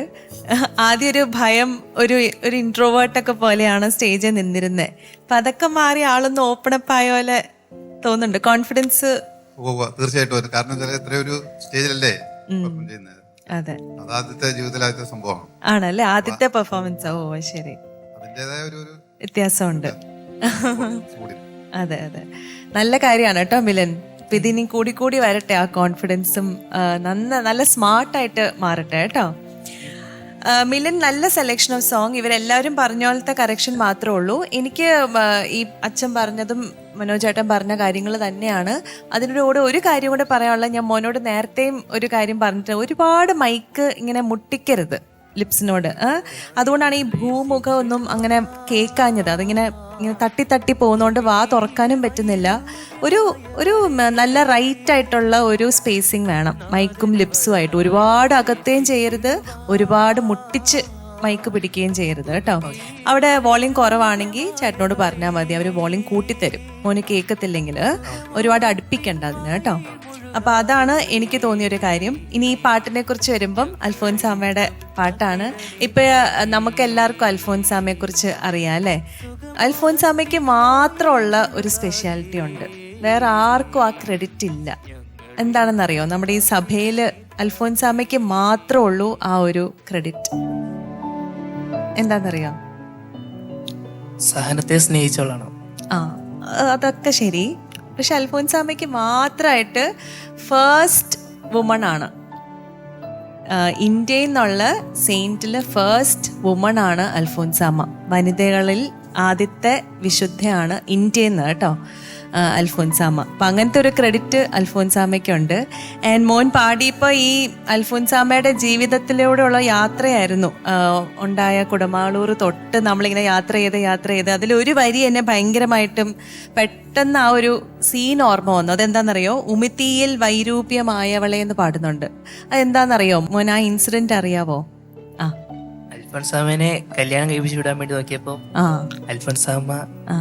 ആദ്യം ഒരു ഭയം, ഒരു ഇൻട്രോവേർട്ടൊക്കെ പോലെയാണ് സ്റ്റേജിൽ നിന്നിരുന്നത്. അപ്പം അതൊക്കെ മാറി ആളൊന്ന് ഓപ്പണപ്പ് ആയ പോലെ തോന്നുന്നുണ്ട്. കോൺഫിഡൻസ് തീർച്ചയായിട്ടും. കാരണം ഇത്രയൊരു സ്റ്റേജിലല്ലേ ചെയ്യുന്നത്. അതെ, ആദ്യത്തെ ജീവിതത്തിലെ സംഭവമാണ്. ആണല്ലേ ആദ്യത്തെ പെർഫോമൻസ്. ഓ ശരി, അതിൻ്റെതായ ഒരു വ്യത്യാസമുണ്ട്. അതെ അതെ, നല്ല കാര്യമാണ് കേട്ടോ മിലൻ. അപ്പൊ ഇതിനി കൂടി വരട്ടെ ആ കോൺഫിഡൻസും. നല്ല സ്മാർട്ടായിട്ട് മാറട്ടെ കേട്ടോ. മിലൻ നല്ല സെലക്ഷൻ ഓഫ് സോങ്. ഇവരെല്ലാവരും പറഞ്ഞ പോലത്തെ കറക്ഷൻ മാത്രമേ ഉള്ളൂ. എനിക്ക് ഈ അച്ഛൻ പറഞ്ഞതും മനോജേട്ടൻ പറഞ്ഞ കാര്യങ്ങൾ തന്നെയാണ്. അതിൻ്റെ കൂടെ ഒരു കാര്യം കൂടെ പറയാനുള്ളത്, ഞാൻ മോനോട് നേരത്തെയും ഒരു കാര്യം പറഞ്ഞിട്ട്, ഒരുപാട് മൈക്ക് ഇങ്ങനെ മുട്ടിക്കരുത്. ലിപ്സിനോട്. അതുകൊണ്ടാണ് ഈ ഭൂമുഖം ഒന്നും അങ്ങനെ കേൾക്കാഞ്ഞത്. അതിങ്ങനെ ഇങ്ങനെ തട്ടി തട്ടി പോകുന്നതുകൊണ്ട് വാ തുറക്കാനും പറ്റുന്നില്ല. ഒരു നല്ല റൈറ്റ് ആയിട്ടുള്ള ഒരു സ്പേസിങ് വേണം മൈക്കും ലിപ്സും ആയിട്ട്. ഒരുപാട് അകത്തേയും ചെയ്യരുത്, ഒരുപാട് മുട്ടിച്ച് മൈക്ക് പിടിക്കുകയും ചെയ്യരുത് കേട്ടോ. അവിടെ വോളിയം കുറവാണെങ്കിൽ ചേട്ടനോട് പറഞ്ഞാൽ മതി, അവർ വോളിയം കൂട്ടിത്തരും. മോന് കേൾക്കത്തില്ലെങ്കിൽ ഒരുപാട് അടുപ്പിക്കണ്ട അതിന് കേട്ടോ. അപ്പൊ അതാണ് എനിക്ക് തോന്നിയൊരു കാര്യം. ഇനി ഈ പാട്ടിനെ കുറിച്ച് വരുമ്പം അൽഫോൻസാമ്മയുടെ പാട്ടാണ്. ഇപ്പൊ നമുക്ക് എല്ലാവർക്കും അൽഫോൻസാമ്മയെ കുറിച്ച് അറിയാം അല്ലേ. അൽഫോൻസാമ്മയ്ക്ക് മാത്രമുള്ള ഒരു സ്പെഷ്യാലിറ്റി ഉണ്ട്, വേറെ ആർക്കും ആ ക്രെഡിറ്റ് ഇല്ല. എന്താണെന്നറിയോ? നമ്മുടെ ഈ സഭയിൽ അൽഫോൻസാമ്മയ്ക്ക് മാത്രമേ ഉള്ളൂ ആ ഒരു ക്രെഡിറ്റ്. എന്താണെന്നറിയോ? സഹനത്തെ സ്നേഹിച്ചോളാണോ? അതൊക്കെ ശരി. പക്ഷെ അൽഫോൻസാമ്മയ്ക്ക് മാത്രമായിട്ട് ഫസ്റ്റ് വുമൺ ആണ്. ഇന്ത്യയിൽ നിന്നുള്ള സെയിന്റില് ഫസ്റ്റ് വുമൺ ആണ് അൽഫോൻസാമ്മ. വനിതകളിൽ ആദ്യത്തെ വിശുദ്ധയാണ് ഇന്ത്യയിൽ നിന്ന് കേട്ടോ അൽഫോൻസാമ്മ. അപ്പം അങ്ങനത്തെ ഒരു ക്രെഡിറ്റ് അൽഫോൻസാമ്മയ്ക്കുണ്ട്. ആൻഡ് മോൻ പാടിയപ്പോൾ ഈ അൽഫോൻസാമ്മയുടെ ജീവിതത്തിലൂടെയുള്ള യാത്രയായിരുന്നു. ഉണ്ടായ കുടമാളൂർ തൊട്ട് നമ്മളിങ്ങനെ യാത്ര ചെയ്ത് അതിലൊരു വരി എന്നെ ഭയങ്കരമായിട്ടും പെട്ടെന്ന് ആ ഒരു സീൻ ഓർമ്മ വന്നു. അതെന്താണെന്നറിയോ? ഉമിത്തിയിൽ വൈരൂപ്യമായവളെ എന്ന് പാടുന്നുണ്ട്. അതെന്താണെന്നറിയോ മോൻ? ആ ഇൻസിഡന്റ് അറിയാവോ? അൽഫോൻസാമ്മനെ കല്യാണം കഴിപ്പിച്ചു വിടാൻ വേണ്ടി നോക്കിയപ്പോ അൽഫോൻസാമ്മ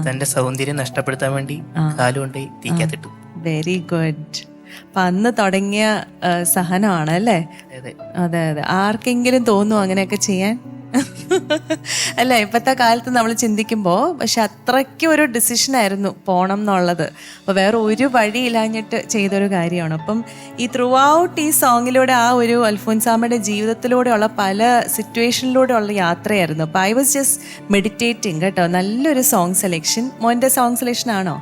തന്റെ സൗന്ദര്യം നഷ്ടപ്പെടുത്താൻ വേണ്ടി കാലുകൊണ്ട് തീക്കാത്തിട്ടു. Very good. അപ്പൊ അന്ന് തുടങ്ങിയ സഹനമാണ് അല്ലേ? അതെ. ആർക്കെങ്കിലും തോന്നുമോ അങ്ങനെയൊക്കെ ചെയ്യാൻ? അല്ല, ഇപ്പോഴത്തെ കാലത്ത് നമ്മൾ ചിന്തിക്കുമ്പോൾ പക്ഷെ അത്രയ്ക്കും ഒരു ഡിസിഷനായിരുന്നു പോണം എന്നുള്ളത്. അപ്പോൾ വേറെ ഒരു വഴിയില്ലാഞ്ഞിട്ട് ചെയ്തൊരു കാര്യമാണ്. അപ്പം ഈ ത്രൂ ഔട്ട് ഈ സോങ്ങിലൂടെ ആ ഒരു അൽഫോൻസാമ്മയുടെ ജീവിതത്തിലൂടെയുള്ള പല സിറ്റുവേഷനിലൂടെയുള്ള യാത്രയായിരുന്നു. അപ്പോൾ ഐ വാസ് ജസ്റ്റ് മെഡിറ്റേറ്റിംഗ് കേട്ടോ. നല്ലൊരു സോങ് സെലക്ഷൻ. മോൻ്റെ സോങ് സെലക്ഷൻ ആണോ?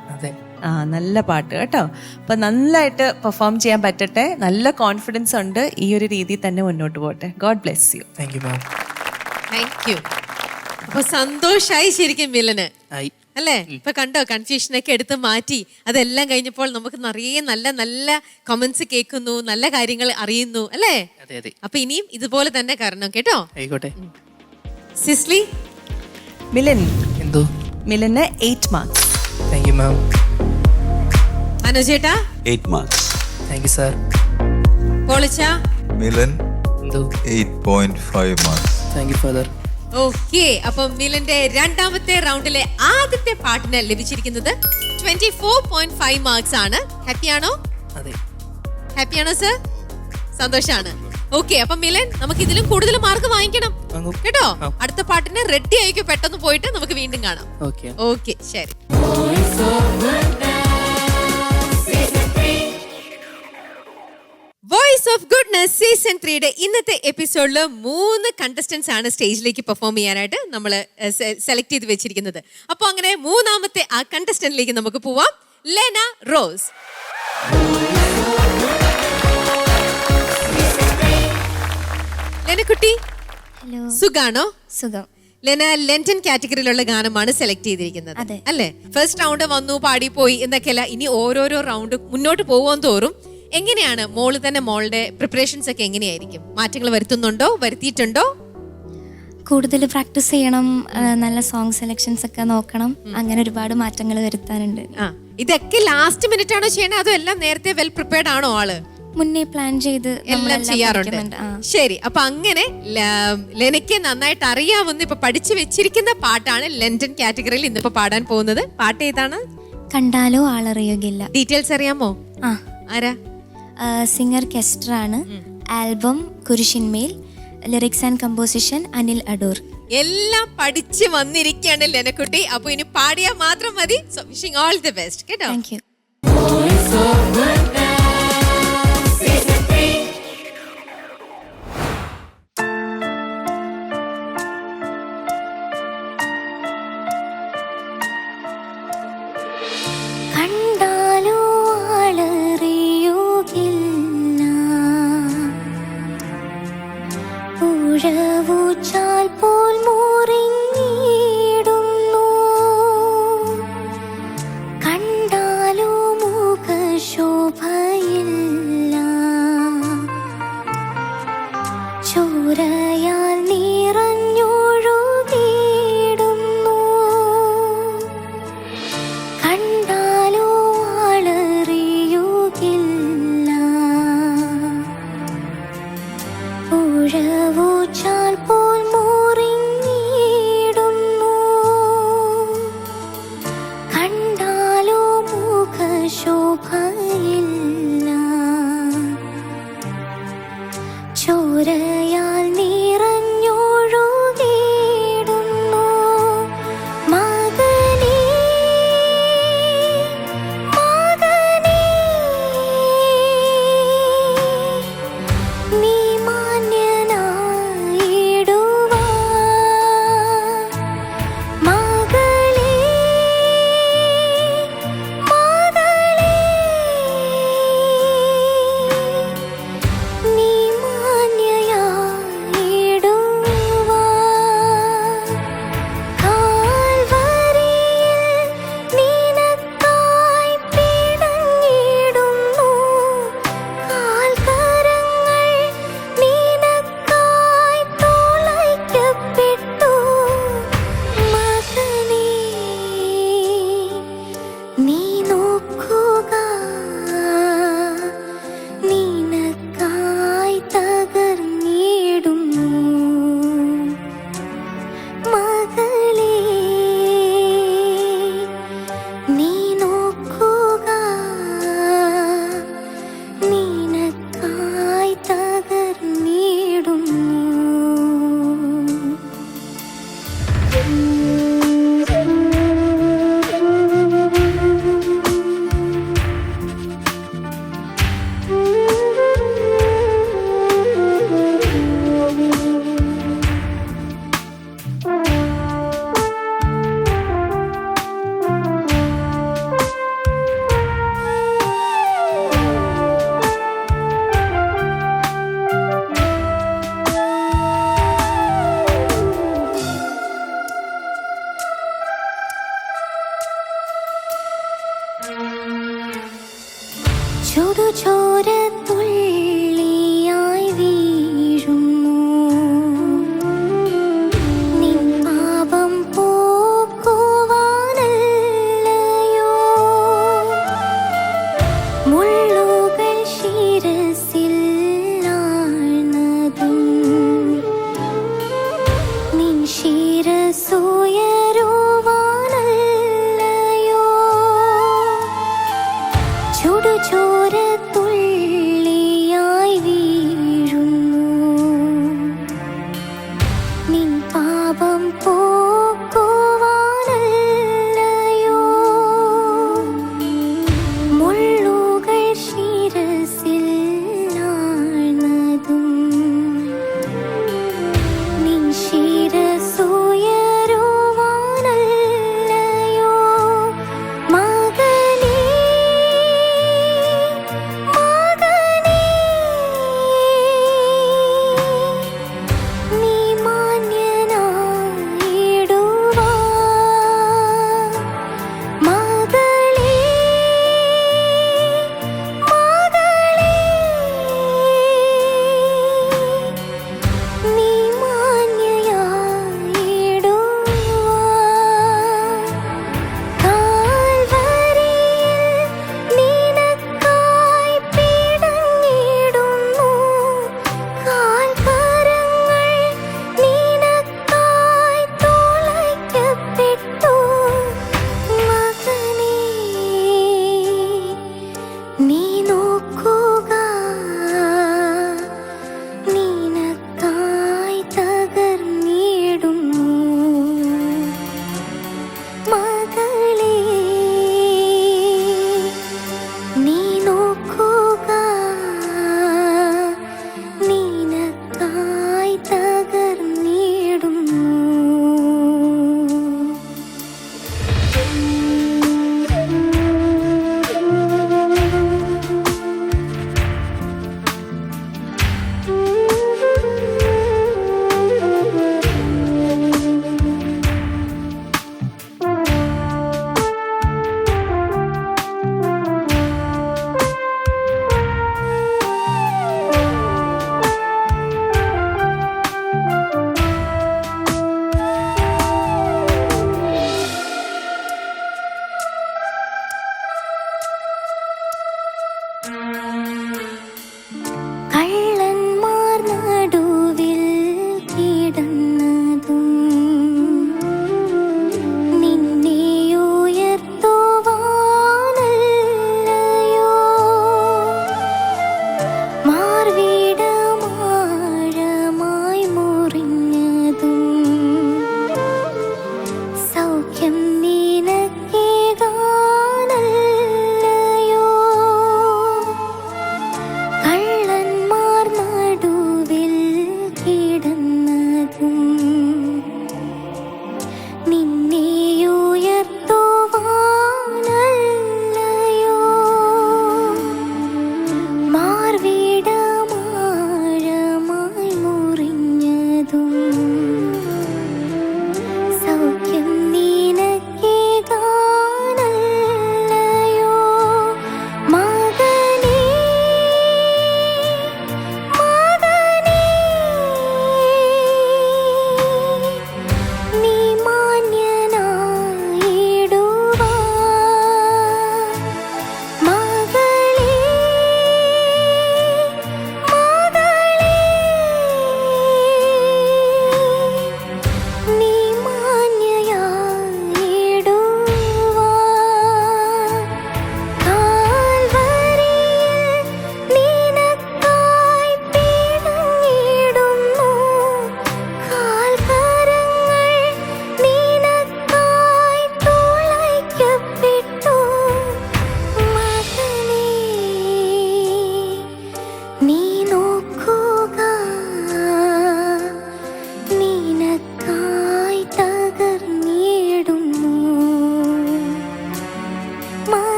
നല്ല പാട്ട് കേട്ടോ. അപ്പം നന്നായിട്ട് പെർഫോം ചെയ്യാൻ പറ്റട്ടെ. നല്ല കോൺഫിഡൻസ് ഉണ്ട്. ഈ ഒരു രീതിയിൽ തന്നെ മുന്നോട്ട് പോട്ടെ. God bless you. Thank you ma'am. Thank U. അപ്പൊ സന്തോഷായി ശരിക്കും മിലന് അല്ലേ? ഇപ്പൊ കണ്ടോ, കൺഫ്യൂഷനൊക്കെ എടുത്ത് മാറ്റി. അതെല്ലാം കഴിഞ്ഞപ്പോൾ നമുക്ക് നിറയെ നല്ല നല്ല കമന്റ്സ് കേൾക്കുന്നു, നല്ല കാര്യങ്ങൾ അറിയുന്നു അല്ലേ? അപ്പൊ ഇനിയും ഇതുപോലെ തന്നെ കാരണം കേട്ടോ. ആയിക്കോട്ടെ. സിസ്ലി? മിലൻ എന്തോ? മിലന് 8 മാർക്സ്. Thank you ma'am. അനുജേട്ടാ? 8 മാർക്സ്. Thank you sir. പോളിച്ച? മിലൻ എന്തോ? 8.5 marks. Thank you father. Okay. അപ്പൊ മിലന്റെ രണ്ടാമത്തെ റൗണ്ടിലെ ആദ്യത്തെ പാട്ടിന് ലഭിച്ചിരിക്കുന്നത് 24.5 മാർക്സ് ആണ്. ഹാപ്പിയാണോ? അതെ. ഹാപ്പിയാണോ സർ? സന്തോഷാണ്. ഓക്കെ. അപ്പൊ മിലൻ, നമുക്ക് ഇതിലും കൂടുതൽ മാർക്ക് വാങ്ങിക്കണം കേട്ടോ. അടുത്ത പാട്ടിന് റെഡി ആയിക്കോ. പെട്ടെന്ന് പോയിട്ട് നമുക്ക് വീണ്ടും കാണാം. ഓക്കെ ശരി. വോയിസ് ഓഫ് ഗുഡ്നസ് സീസൺ 3യുടെ ഇന്നത്തെ എപ്പിസോഡിൽ 3 കണ്ടസ്റ്റൻസ് ആണ് സ്റ്റേജിലേക്ക് പെർഫോം ചെയ്യാനായിട്ട് നമ്മൾ സെലക്ട് ചെയ്ത് വെച്ചിരിക്കുന്നത്. അപ്പോൾ അങ്ങനെ മൂന്നാമത്തെ ആ കണ്ടസ്റ്റന്റിലേക്ക് നമുക്ക് പോവാം. ലെന റോസ്. ലെനക്കുട്ടി, സുഖാണോ? സുഖം. ലെന ലെന്റൻ കാറ്റഗറിയിലുള്ള ഗാനമാണ് സെലക്ട് ചെയ്തിരിക്കുന്നത് അല്ലേ? ഫസ്റ്റ് റൗണ്ട് വന്നു, പാടി പോയി എന്നൊക്കെയല്ല. ഇനി ഓരോരോ റൗണ്ട് മുന്നോട്ട് പോകുവാൻ തോറും എങ്ങനെയാണ് മോള് തന്നെ മോളുടെ പ്രിപ്പറേഷൻസ് ഒക്കെ എങ്ങനെയായിരിക്കും? മാറ്റങ്ങൾ വരുത്തുന്നുണ്ടോ? വരുത്തിയിട്ടുണ്ടോ? കൂടുതൽ പ്രാക്ടീസ് ചെയ്യണം, നല്ല സോങ് സെലക്ഷൻസ് ഒക്കെ നോക്കണം. അങ്ങനെ ഒരുപാട് മാറ്റങ്ങൾ വരുത്താനുണ്ട്. ഇതൊക്കെ ലാസ്റ്റ് മിനിറ്റ് ആണോ ചെയ്യണേ, അതോ എല്ലാം നേരത്തെ വെൽ പ്രിപ്പയർഡ് ആണോ? ആള് മുന്നേ പ്ലാൻ ചെയ്ത് എല്ലാം ചെയ്യാറുണ്ട്. ശരി. അപ്പൊ അങ്ങനെ ലെനയ്ക്ക് നന്നായിട്ട് അറിയാവുന്ന ഇപ്പൊ പഠിച്ചു വെച്ചിരിക്കുന്ന പാട്ടാണ് ലെന്റൻ കാറ്റഗറിയിൽ ഇന്നിപ്പോ പാടാൻ പോകുന്നത്. പാട്ട് ഏതാണ്? കണ്ടാലോ ആളറിയുകയില്ല. ഡീറ്റെയിൽസ് അറിയാമോ? ആരാ സിംഗർ? കെസ്റ്ററാണ്. ആൽബം കുരിശിന്മേൽ. Lyrics and composition Anil Adoor. എല്ലാം പഠിച്ച് വന്നിരിക്കുകയാണ് ലെനക്കുട്ടി. അപ്പൊ ഇനി പാടിയാൽ മാത്രം മതി. So wishing all the best കേട്ടോ. Thank you. കണ്ടാലോ ആളറിയുകില്ല, ഉഴവുചാൽ പോൽ മുറിഞ്ഞിടുന്നു. കണ്ടാലോ മുഖശോഭയില്ല, ചോരയാൽ നീ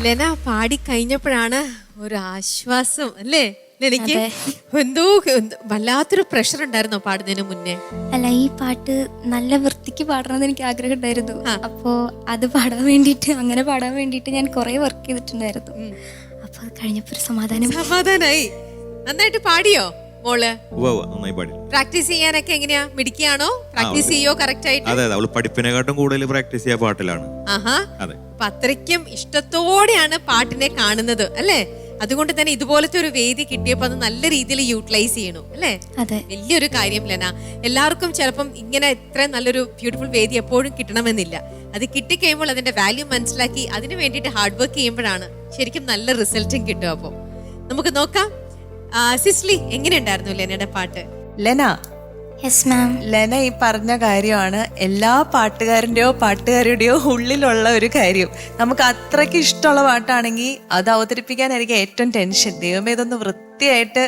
ലെന പാടി കഴിഞ്ഞപ്പോഴാണ് ഒരു ആശ്വാസം അല്ലേ എനിക്ക്? എന്തോ വല്ലാത്തൊരു പ്രഷർ ഉണ്ടായിരുന്നോ പാടുന്നതിന് മുന്നേ? അല്ല, ഈ പാട്ട് നല്ല വൃത്തിക്ക് പാടണമെന്ന് എനിക്ക് ആഗ്രഹം ഉണ്ടായിരുന്നു. അപ്പോൾ അത് പാടാൻ വേണ്ടിയിട്ട് ഞാൻ കുറെ വർക്ക് ചെയ്തിട്ടുണ്ടായിരുന്നു. അപ്പൊ അത് കഴിഞ്ഞപ്പോ ഒരു സമാധാനായി. നന്നായിട്ട് പാടിയോ മോള്? നന്നായി പാടി. പ്രാക്ടീസ് ചെയ്യാനൊക്കെ എങ്ങനെയാ? മിടിക്കുകയാണോ? പ്രാക്ടീസ് ചെയ്യോ കറക്റ്റ് ആയിട്ട്? അതെ, അവള് പഠിപ്പിനെക്കാട്ടും കൂടുതൽ പ്രാക്ടീസ് ചെയ്യാൻ പാട്ടിലാണ്. ആഹാ. അതെ. അപ്പൊ അത്രയ്ക്കും ഇഷ്ടത്തോടെയാണ് പാട്ടിനെ കാണുന്നത് അല്ലേ? അതുകൊണ്ട് തന്നെ ഇതുപോലത്തെ ഒരു വേദി കിട്ടിയപ്പോ അത് നല്ല രീതിയിൽ യൂട്ടിലൈസ് ചെയ്യണം അല്ലേ? വലിയൊരു കാര്യം ലെന. എല്ലാവർക്കും ചിലപ്പം ഇങ്ങനെ ഇത്ര നല്ലൊരു ബ്യൂട്ടിഫുൾ വേദി എപ്പോഴും കിട്ടണമെന്നില്ല. അത് കിട്ടിക്കഴിയുമ്പോൾ അതിന്റെ വാല്യൂ മനസ്സിലാക്കി അതിന് വേണ്ടിയിട്ട് ഹാർഡ് വർക്ക് ചെയ്യുമ്പോഴാണ് ശരിക്കും നല്ല റിസൾട്ടും കിട്ടും. അപ്പോൾ നമുക്ക് നോക്കാം. സിസ്ലി, എങ്ങനെയുണ്ടായിരുന്നു ലെനയുടെ പാട്ട്? ലെന ഈ പറഞ്ഞ കാര്യമാണ് എല്ലാ പാട്ടുകാരുടെയോ ഉള്ളിലുള്ള ഒരു കാര്യം. നമുക്ക് അത്രയ്ക്ക് ഇഷ്ടമുള്ള പാട്ടാണെങ്കിൽ അത് അവതരിപ്പിക്കാനായിരിക്കും ഏറ്റവും ടെൻഷൻ. ദൈവമേ, ഇതൊന്ന് വൃത്തിയായിട്ട്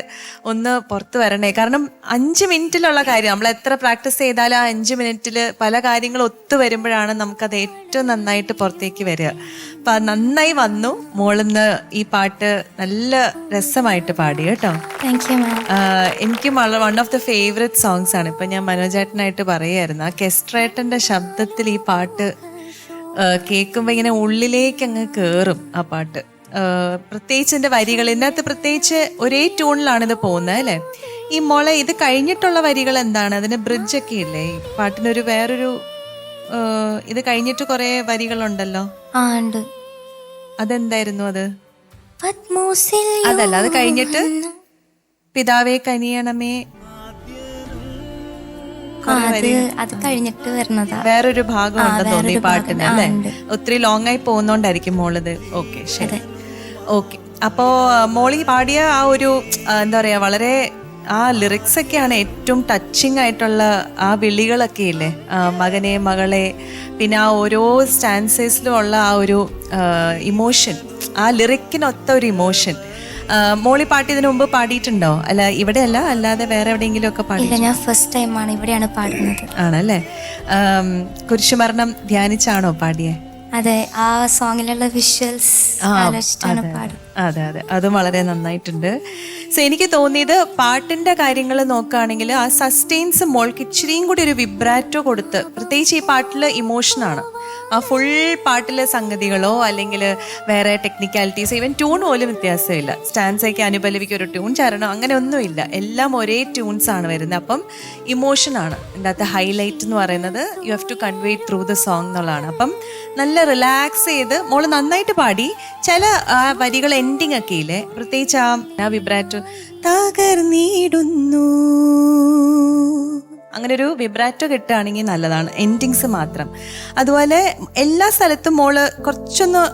ഒന്ന് പുറത്ത് വരണേ. കാരണം 5 മിനിറ്റിലുള്ള കാര്യം നമ്മൾ എത്ര പ്രാക്ടീസ് ചെയ്താലും ആ 5 മിനിറ്റിൽ പല കാര്യങ്ങളും ഒത്തു വരുമ്പോഴാണ് നമുക്കത് ഏറ്റവും നന്നായിട്ട് പുറത്തേക്ക് വരിക. അപ്പൊ അത് നന്നായി വന്നു. മോളിന്ന് ഈ പാട്ട് നല്ല രസമായിട്ട് പാടി കേട്ടോ. എനിക്ക് one of the favourite songs ആണ്. ഇപ്പൊ ഞാൻ മനോജേട്ടനായിട്ട് പറയായിരുന്നു, ആ കെസ്ട്രേട്ടന്റെ ശബ്ദത്തിൽ ഈ പാട്ട് കേൾക്കുമ്പോ ഇങ്ങനെ ഉള്ളിലേക്ക് അങ്ങ് കേറും ആ പാട്ട്. പ്രത്യേകിച്ച് എൻ്റെ വരികൾ ഇതിനകത്ത് പ്രത്യേകിച്ച് ഒരേ ട്യൂണിലാണ് ഇത് പോകുന്നത് അല്ലേ? ഈ മോളെ ഇത് കഴിഞ്ഞിട്ടുള്ള വരികൾ എന്താണ്? അതിന് ബ്രിഡ്ജൊക്കെ ഇല്ലേ ഈ പാട്ടിനൊരു വേറൊരു ഇത് കഴിഞ്ഞിട്ട് കുറെ വരികളുണ്ടല്ലോ. അതെന്തായിരുന്നു അത്? അതല്ല, അത് കഴിഞ്ഞിട്ട് പിതാവേ കനിയണമേ അത് കഴിഞ്ഞിട്ട് വരുന്നതാ. വേറൊരു ഭാഗം ഉണ്ടെന്ന് തോന്നി ഈ പാട്ടിന് അല്ലേ? ഒത്തിരി ലോങ് ആയി പോകുന്നോണ്ടായിരിക്കും മോളത്. ഓക്കെ, ശരി. ഓക്കെ, അപ്പോ മോളി പാടിയ ആ ഒരു എന്താ പറയാ, വളരെ ആ ലിറിക്സ് ഒക്കെയാണ് ഏറ്റവും ടച്ചിങ് ആയിട്ടുള്ള ആ വിളികളൊക്കെ ഇല്ലേ, മകനെ മകളെ, പിന്നെ ആ ഓരോ സ്റ്റാൻസേഴ്സിലും ഉള്ള ആ ഒരു ഇമോഷൻ, ആ ലിറിക്കിനൊത്ത ഒരു ഇമോഷൻ. മോളി പാട്ട് ഇതിനു മുമ്പ് പാടിയിട്ടുണ്ടോ? അല്ല, ഇവിടെ അല്ല, അല്ലാതെ വേറെ എവിടെയെങ്കിലും ഒക്കെ പാടി? ഞാൻ ഫസ്റ്റ് ടൈമാണ് ഇവിടെയാണ് പാടുന്നത്. ആണല്ലേ? കുരിശുമരണം ധ്യാനിച്ചാണോ പാടിയേ? അതെ, ആ സോങ്ങിലുള്ള വിഷ്വൽസ് ആലോചിച്ചിട്ടാണ് പാടുന്നത്. അതെ അതെ, അതും വളരെ നന്നായിട്ടുണ്ട്. സോ എനിക്ക് തോന്നിയത് പാട്ടിന്റെ കാര്യങ്ങൾ നോക്കുകയാണെങ്കിൽ ആ സസ്റ്റെയിൻസ് മോൾക്ക് ഇച്ചിരിയും കൂടി ഒരു വിബ്രാറ്റോ കൊടുത്ത്, പ്രത്യേകിച്ച് ഈ പാട്ടിൽ ഇമോഷനാണ്. ആ ഫുൾ പാട്ടിലെ സംഗതികളോ അല്ലെങ്കിൽ വേറെ ടെക്നിക്കാലിറ്റീസ്, ഈവൻ ട്യൂൺ പോലും വ്യത്യാസമില്ല. സ്റ്റാൻസയ്ക്ക് അനുപല്ലവിക്ക് ഒരു ട്യൂൺ, ചരണം അങ്ങനെ ഒന്നുമില്ല, എല്ലാം ഒരേ ട്യൂൺസ് ആണ് വരുന്നത്. അപ്പം ഇമോഷനാണ് എൻ്റെ അകത്ത് ഹൈലൈറ്റ് എന്ന് പറയുന്നത്. You have to convey through the song എന്നുള്ളതാണ്. അപ്പം നല്ല റിലാക്സ് ചെയ്ത് മോള് നന്നായിട്ട് പാടി. ചില വരികൾ എൻഡിങ് ഒക്കെ ഇല്ലേ, പ്രത്യേകിച്ച് ആ വിബ്രാറ്റോ തകർന്നിടുന്നു, അങ്ങനെ ഒരു വിബ്രാറ്റോ കിട്ടുകയാണെങ്കിൽ നല്ലതാണ്, എൻഡിങ്സ് മാത്രം. അതുപോലെ എല്ലാ സ്ഥലത്തും മോള് കുറച്ചൊന്ന്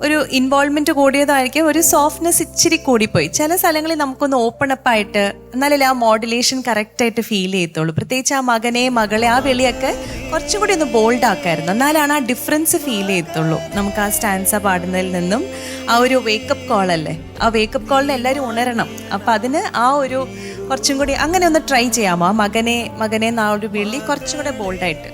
ഒരു ഇൻവോൾവ്മെന്റ് കൂടിയതായിരിക്കും, ഒരു സോഫ്റ്റ്നെസ് ഇച്ചിരി കൂടിപ്പോയി. ചില സ്ഥലങ്ങളിൽ നമുക്കൊന്ന് ഓപ്പൺ അപ്പ് ആയിട്ട് എന്നാലല്ലേ ആ മോഡുലേഷൻ കറക്റ്റായിട്ട് ഫീൽ ചെയ്യത്തുള്ളൂ. പ്രത്യേകിച്ച് ആ മകനെ മകളെ ആ വിളിയൊക്കെ കുറച്ചും കൂടി ഒന്ന് ബോൾഡ് ആക്കായിരുന്നു, എന്നാലാണ് ആ ഡിഫറൻസ് ഫീൽ ചെയ്യത്തുള്ളൂ നമുക്ക് ആ സ്റ്റാൻസ പാടുന്നതിൽ നിന്നും. ആ ഒരു വേക്കപ്പ് കോൾ അല്ലേ, ആ വേക്കപ്പ് കോളിനെ എല്ലാവരും ഉണരണം. അപ്പം അതിന് ആ ഒരു കുറച്ചും കൂടി അങ്ങനെ ഒന്ന് ട്രൈ ചെയ്യാമോ? ആ മകനെ ആ ഒരു വിളി കുറച്ചും കൂടെ ബോൾഡായിട്ട്.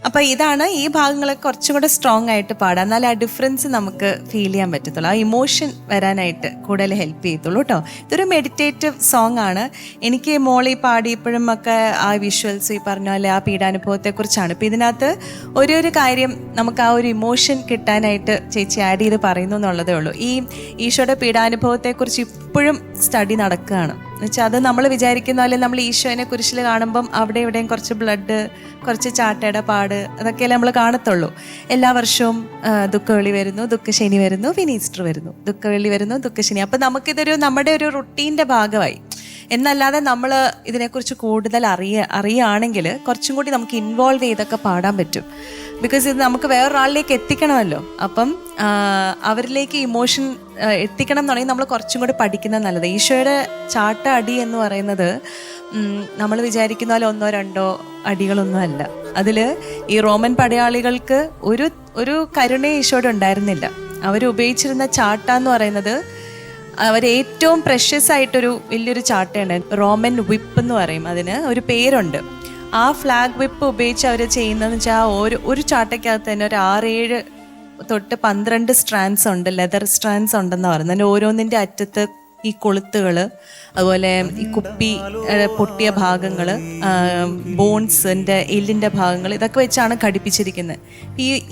അപ്പം ഇതാണ് ഈ ഭാഗങ്ങളൊക്കെ കുറച്ചും കൂടെ സ്ട്രോങ് ആയിട്ട് പാടാം, എന്നാൽ ആ ഡിഫറൻസ് നമുക്ക് ഫീൽ ചെയ്യാൻ പറ്റത്തുള്ളൂ, ആ ഇമോഷൻ വരാനായിട്ട് കൂടുതൽ ഹെൽപ്പ് ചെയ്യത്തുള്ളൂ കേട്ടോ. ഇതൊരു മെഡിറ്റേറ്റീവ് സോങ് ആണ്. എനിക്ക് മോളി പാടിയപ്പോഴും ഒക്കെ ആ വിഷ്വൽസ് ഈ പറഞ്ഞ പോലെ ആ പീഡാനുഭവത്തെക്കുറിച്ചാണ്. ഇപ്പം ഇതിനകത്ത് ഒരു കാര്യം നമുക്ക് ആ ഒരു ഇമോഷൻ കിട്ടാനായിട്ട് ചേച്ചി ആഡ് ചെയ്ത് പറയുന്നു എന്നുള്ളതേ ഉള്ളൂ. ഈ ഈശോയുടെ പീഡാനുഭവത്തെക്കുറിച്ച് ഇപ്പോഴും സ്റ്റഡി നടക്കുകയാണ്. എന്നുവെച്ചാൽ അത് നമ്മൾ വിചാരിക്കുന്ന പോലെ നമ്മൾ ഈശോനെ കുരിശിൽ കാണുമ്പം അവിടെ ഇവിടെയും കുറച്ച് ബ്ലഡ്, കുറച്ച് ചാട്ടയുടെ പാട്, അതൊക്കെയല്ലേ നമ്മൾ കാണത്തുള്ളൂ. എല്ലാ വർഷവും ദുഃഖവെള്ളി വരുന്നു, ദുഃഖശനി വരുന്നു, പിന്നെ ഈസ്റ്റർ വരുന്നു, ദുഃഖവെള്ളി വരുന്നു, ദുഃഖശനി. അപ്പം നമുക്കിതൊരു നമ്മുടെ ഒരു റുട്ടീൻ്റെ ഭാഗമായി. എന്നല്ലാതെ നമ്മൾ ഇതിനെക്കുറിച്ച് കൂടുതൽ അറിയുകയാണെങ്കിൽ കുറച്ചും കൂടി നമുക്ക് ഇൻവോൾവ് ചെയ്തൊക്കെ പാടാൻ പറ്റും. ബിക്കോസ് ഇത് നമുക്ക് വേറൊരാളിലേക്ക് എത്തിക്കണമല്ലോ. അപ്പം അവരിലേക്ക് ഇമോഷൻ എത്തിക്കണം എന്നുണ്ടെങ്കിൽ നമ്മൾ കുറച്ചും കൂടി പഠിക്കുന്നത് നല്ലത്. ഈശോയുടെ ചാട്ട അടി എന്ന് പറയുന്നത് നമ്മൾ വിചാരിക്കുന്ന പോലെ 1-2 അടികളൊന്നും അല്ല. അതിൽ ഈ റോമൻ പടയാളികൾക്ക് ഒരു കരുണയും ഈശോയുടെ ഉണ്ടായിരുന്നില്ല. അവർ ഉപയോഗിച്ചിരുന്ന ചാട്ട എന്ന് പറയുന്നത് അവർ ഏറ്റവും പ്രഷ്യസ് ആയിട്ടൊരു വലിയൊരു ചാട്ടയാണ്, റോമൻ വിപ്പ് എന്ന് പറയും. അതിന് ഒരു പേരുണ്ട്. ആ ഫ്ലാഗ് വിപ്പ് ഉപയോഗിച്ച് അവർ ചെയ്യുന്നതെന്ന് വെച്ചാൽ ഒരു ചാട്ടയ്ക്കകത്ത് തന്നെ ഒരു 6-7 തൊട്ട് 12 സ്ട്രാൻഡ്സ് ഉണ്ട്, ലെതർ സ്ട്രാൻഡ്സ് ഉണ്ടെന്ന് പറയുന്നത്. അതിൻ്റെ ഓരോന്നിൻ്റെ അറ്റത്ത് ഈ കൊളുത്തുകൾ, അതുപോലെ ഈ കുപ്പി പൊട്ടിയ ഭാഗങ്ങൾ, ബോൺസിൻ്റെ എല്ലിൻ്റെ ഭാഗങ്ങൾ, ഇതൊക്കെ വെച്ചാണ് ഘടിപ്പിച്ചിരിക്കുന്നത്.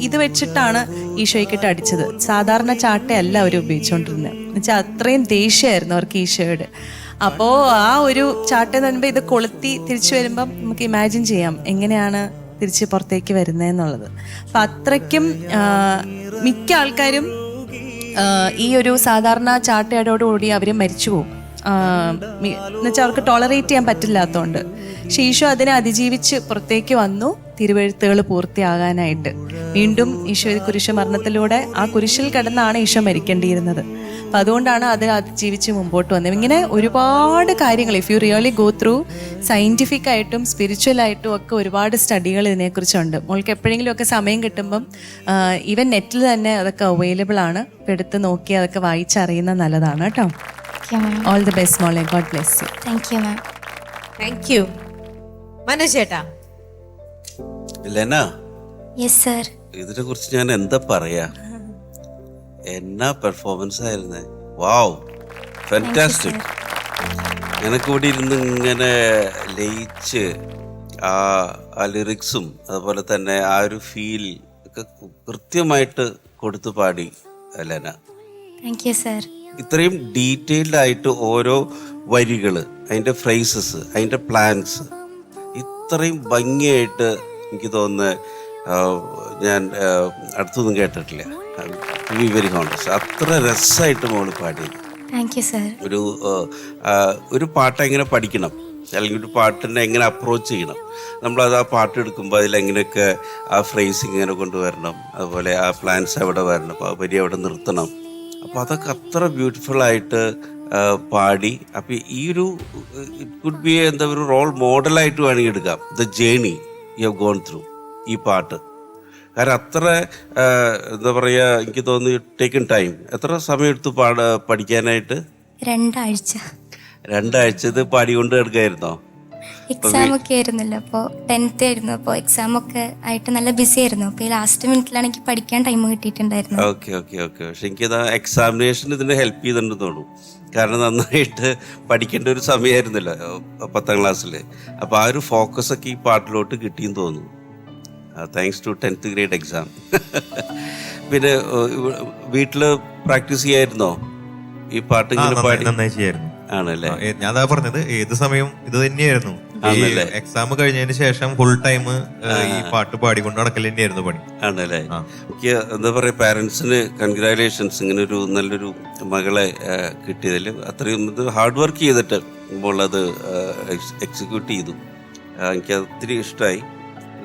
ഇത് വെച്ചിട്ടാണ് ഈശോയ്ക്കിട്ട് അടിച്ചത്. സാധാരണ ചാട്ടയല്ല അവർ ഉപയോഗിച്ചുകൊണ്ടിരുന്നത്. എന്നുവെച്ചാൽ അത്രയും ദേഷ്യമായിരുന്നു അവർക്ക് ഈശോയോട്. അപ്പോൾ ആ ഒരു ചാട്ട എന്ന് പറയുമ്പോൾ ഇത് കൊളുത്തി തിരിച്ചു വരുമ്പം നമുക്ക് ഇമാജിൻ ചെയ്യാം എങ്ങനെയാണ് തിരിച്ച് പുറത്തേക്ക് വരുന്നതെന്നുള്ളത്. അപ്പം അത്രയ്ക്കും മിക്ക ആൾക്കാരും ഈ ഒരു സാധാരണ ചാട്ടയോടുകൂടി അവർ മരിച്ചു പോകും. എന്നുവെച്ചാൽ അവർക്ക് ടോളറേറ്റ് ചെയ്യാൻ പറ്റില്ലാത്തതുകൊണ്ട്. പക്ഷേ ഈശോ അതിനെ അതിജീവിച്ച് പുറത്തേക്ക് വന്നു, തിരുവെഴുത്തുകൾ പൂർത്തിയാകാനായിട്ട്. വീണ്ടും ഈശോ കുരിശ് മരണത്തിലൂടെ ആ കുരിശിൽ കിടന്നാണ് ഈശോ മരിക്കേണ്ടിയിരുന്നത്. അപ്പം അതുകൊണ്ടാണ് അത് അതിജീവിച്ച് മുമ്പോട്ട് വന്നത്. ഇങ്ങനെ ഒരുപാട് കാര്യങ്ങൾ, if you really go through scientific ആയിട്ടും സ്പിരിച്വലായിട്ടും ഒക്കെ ഒരുപാട് സ്റ്റഡികൾ ഇതിനെക്കുറിച്ചുണ്ട്. മോൾക്ക് എപ്പോഴെങ്കിലും ഒക്കെ സമയം കിട്ടുമ്പം ഈവൻ നെറ്റിൽ തന്നെ അതൊക്കെ അവൈലബിൾ ആണ്. ഇപ്പം എടുത്ത് നോക്കി അതൊക്കെ വായിച്ചറിയുന്നത് നല്ലതാണ് കേട്ടോ. ഓൾ ദി ബെസ്റ്റ് മോളെ. God bless you. Thank you ma'am. Thank you. Manoj ചേട്ടാ. Lena, yes sir. ഇതിനെ കുറിച്ച് ഞാൻ എന്താ പറയാ, എന്നാ പെർഫോമൻസ് ആയിരുന്നേ. Wow, fantastic. എനിക്ക് ഇവിടെ ഇരുന്ന് ഇങ്ങനെ ലയിച്ച് ആ ലിറിക്സും അതുപോലെ തന്നെ ആ ഒരു ഫീൽ ഒക്കെ കൃത്യമായിട്ട് കൊടുത്തു പാടി ലെന. Thank you sir. ഇത്രയും ഡീറ്റെയിൽഡ് ആയിട്ട് ഓരോ വരികൾ, അതിൻ്റെ ഫ്രേസസ്, അതിൻ്റെ പ്ലാൻസ് ഇത്രയും ഭംഗിയായിട്ട് എനിക്ക് തോന്നുന്നത് ഞാൻ അടുത്തൊന്നും കേട്ടിട്ടില്ല. ടു ബി വെരി ഹോണസ്റ്റ്, അത്ര രസമായിട്ട് മോള് പാടി. Thank you sir. ഒരു പാട്ട് എങ്ങനെ പഠിക്കണം, അല്ലെങ്കിൽ ഒരു പാട്ടിനെ എങ്ങനെ അപ്രോച്ച് ചെയ്യണം, നമ്മളത് ആ പാട്ട് എടുക്കുമ്പോൾ അതിലെങ്ങനെയൊക്കെ ആ ഫ്രേസിങ് ഇങ്ങനെ കൊണ്ടുവരണം, അതുപോലെ ആ പ്ലാൻസ് എവിടെ വരണം, അപ്പോൾ ആ വരി എവിടെ നിർത്തണം, അപ്പോൾ അതൊക്കെ അത്ര ബ്യൂട്ടിഫുള്ളായിട്ട് പാടി. അപ്പം ഈ ഒരു ഇറ്റ് കുഡ് ബി എന്താ ഒരു റോൾ മോഡലായിട്ട് വേണമെങ്കിൽ എടുക്കാം. The journey you have gone through ഈ പാട്ട്. കാരണം അത്ര എന്താ പറയുക, എനിക്ക് തോന്നുന്നു ടേക്കൺ ടൈം. എത്ര സമയം എടുത്തു പഠിക്കാനായിട്ട്? 2 ആഴ്ച. 2 ആഴ്ച ഇത് പാടിക്കൊണ്ട് കിടക്കായിരുന്നോ? എക്സാം ഒക്കെ ആയിരുന്നല്ലോ, അപ്പോൾ 10th ആയിരുന്നു. അപ്പോൾ എക്സാം ഒക്കെ ആയിട്ട് നല്ല ബിസി ആയിരുന്നു. അപ്പോൾ ഈ ലാസ്റ്റ് മിനിറ്റിലാണെങ്കിൽ പഠിക്കാൻ ടൈം കിട്ടിയിട്ടുണ്ടായിരുന്നു. ഓക്കെ. പക്ഷെ എനിക്കത് എക്സാമിനേഷൻ ഇതിന് ഹെൽപ്പ് ചെയ്തിട്ടുണ്ടെന്ന് തോന്നുന്നു. കാരണം നന്നായിട്ട് പഠിക്കേണ്ട ഒരു സമയമായിരുന്നല്ലോ 10th ക്ലാസ്സിൽ. അപ്പോൾ ആ ഒരു ഫോക്കസ് ഒക്കെ ഈ പാട്ടിലോട്ട് കിട്ടിയെന്ന് തോന്നുന്നു. Thanks to 10th grade exam. പിന്നെ വീട്ടിൽ പ്രാക്ടീസ് ചെയ്യായിരുന്നോ ഈ പാട്ട്? നന്നായി ചെയ്യായിരുന്നു. ആണല്ലേ? ഞാൻ പറഞ്ഞത് ഏത് സമയം ഇത് തന്നെയായിരുന്നു. എക്സാം കഴിഞ്ഞതിന് ശേഷം ഫുൾ ടൈം ഈ പാട്ട് പാടിക്കൊണ്ട് നടക്കൽ തന്നെയായിരുന്നു പണി. ആണല്ലേ? എനിക്ക് എന്താ പറയുക, പാരൻസിന് കൺഗ്രാജുലേഷൻസ്, ഇങ്ങനെ ഒരു നല്ലൊരു മകളെ കിട്ടിയതിൽ. അത്രയും ഇത് ഹാർഡ് വർക്ക് ചെയ്തിട്ട് ഇപ്പോൾ അത് എക്സിക്യൂട്ട് ചെയ്തു. എനിക്ക് ഒത്തിരി ഇഷ്ടമായി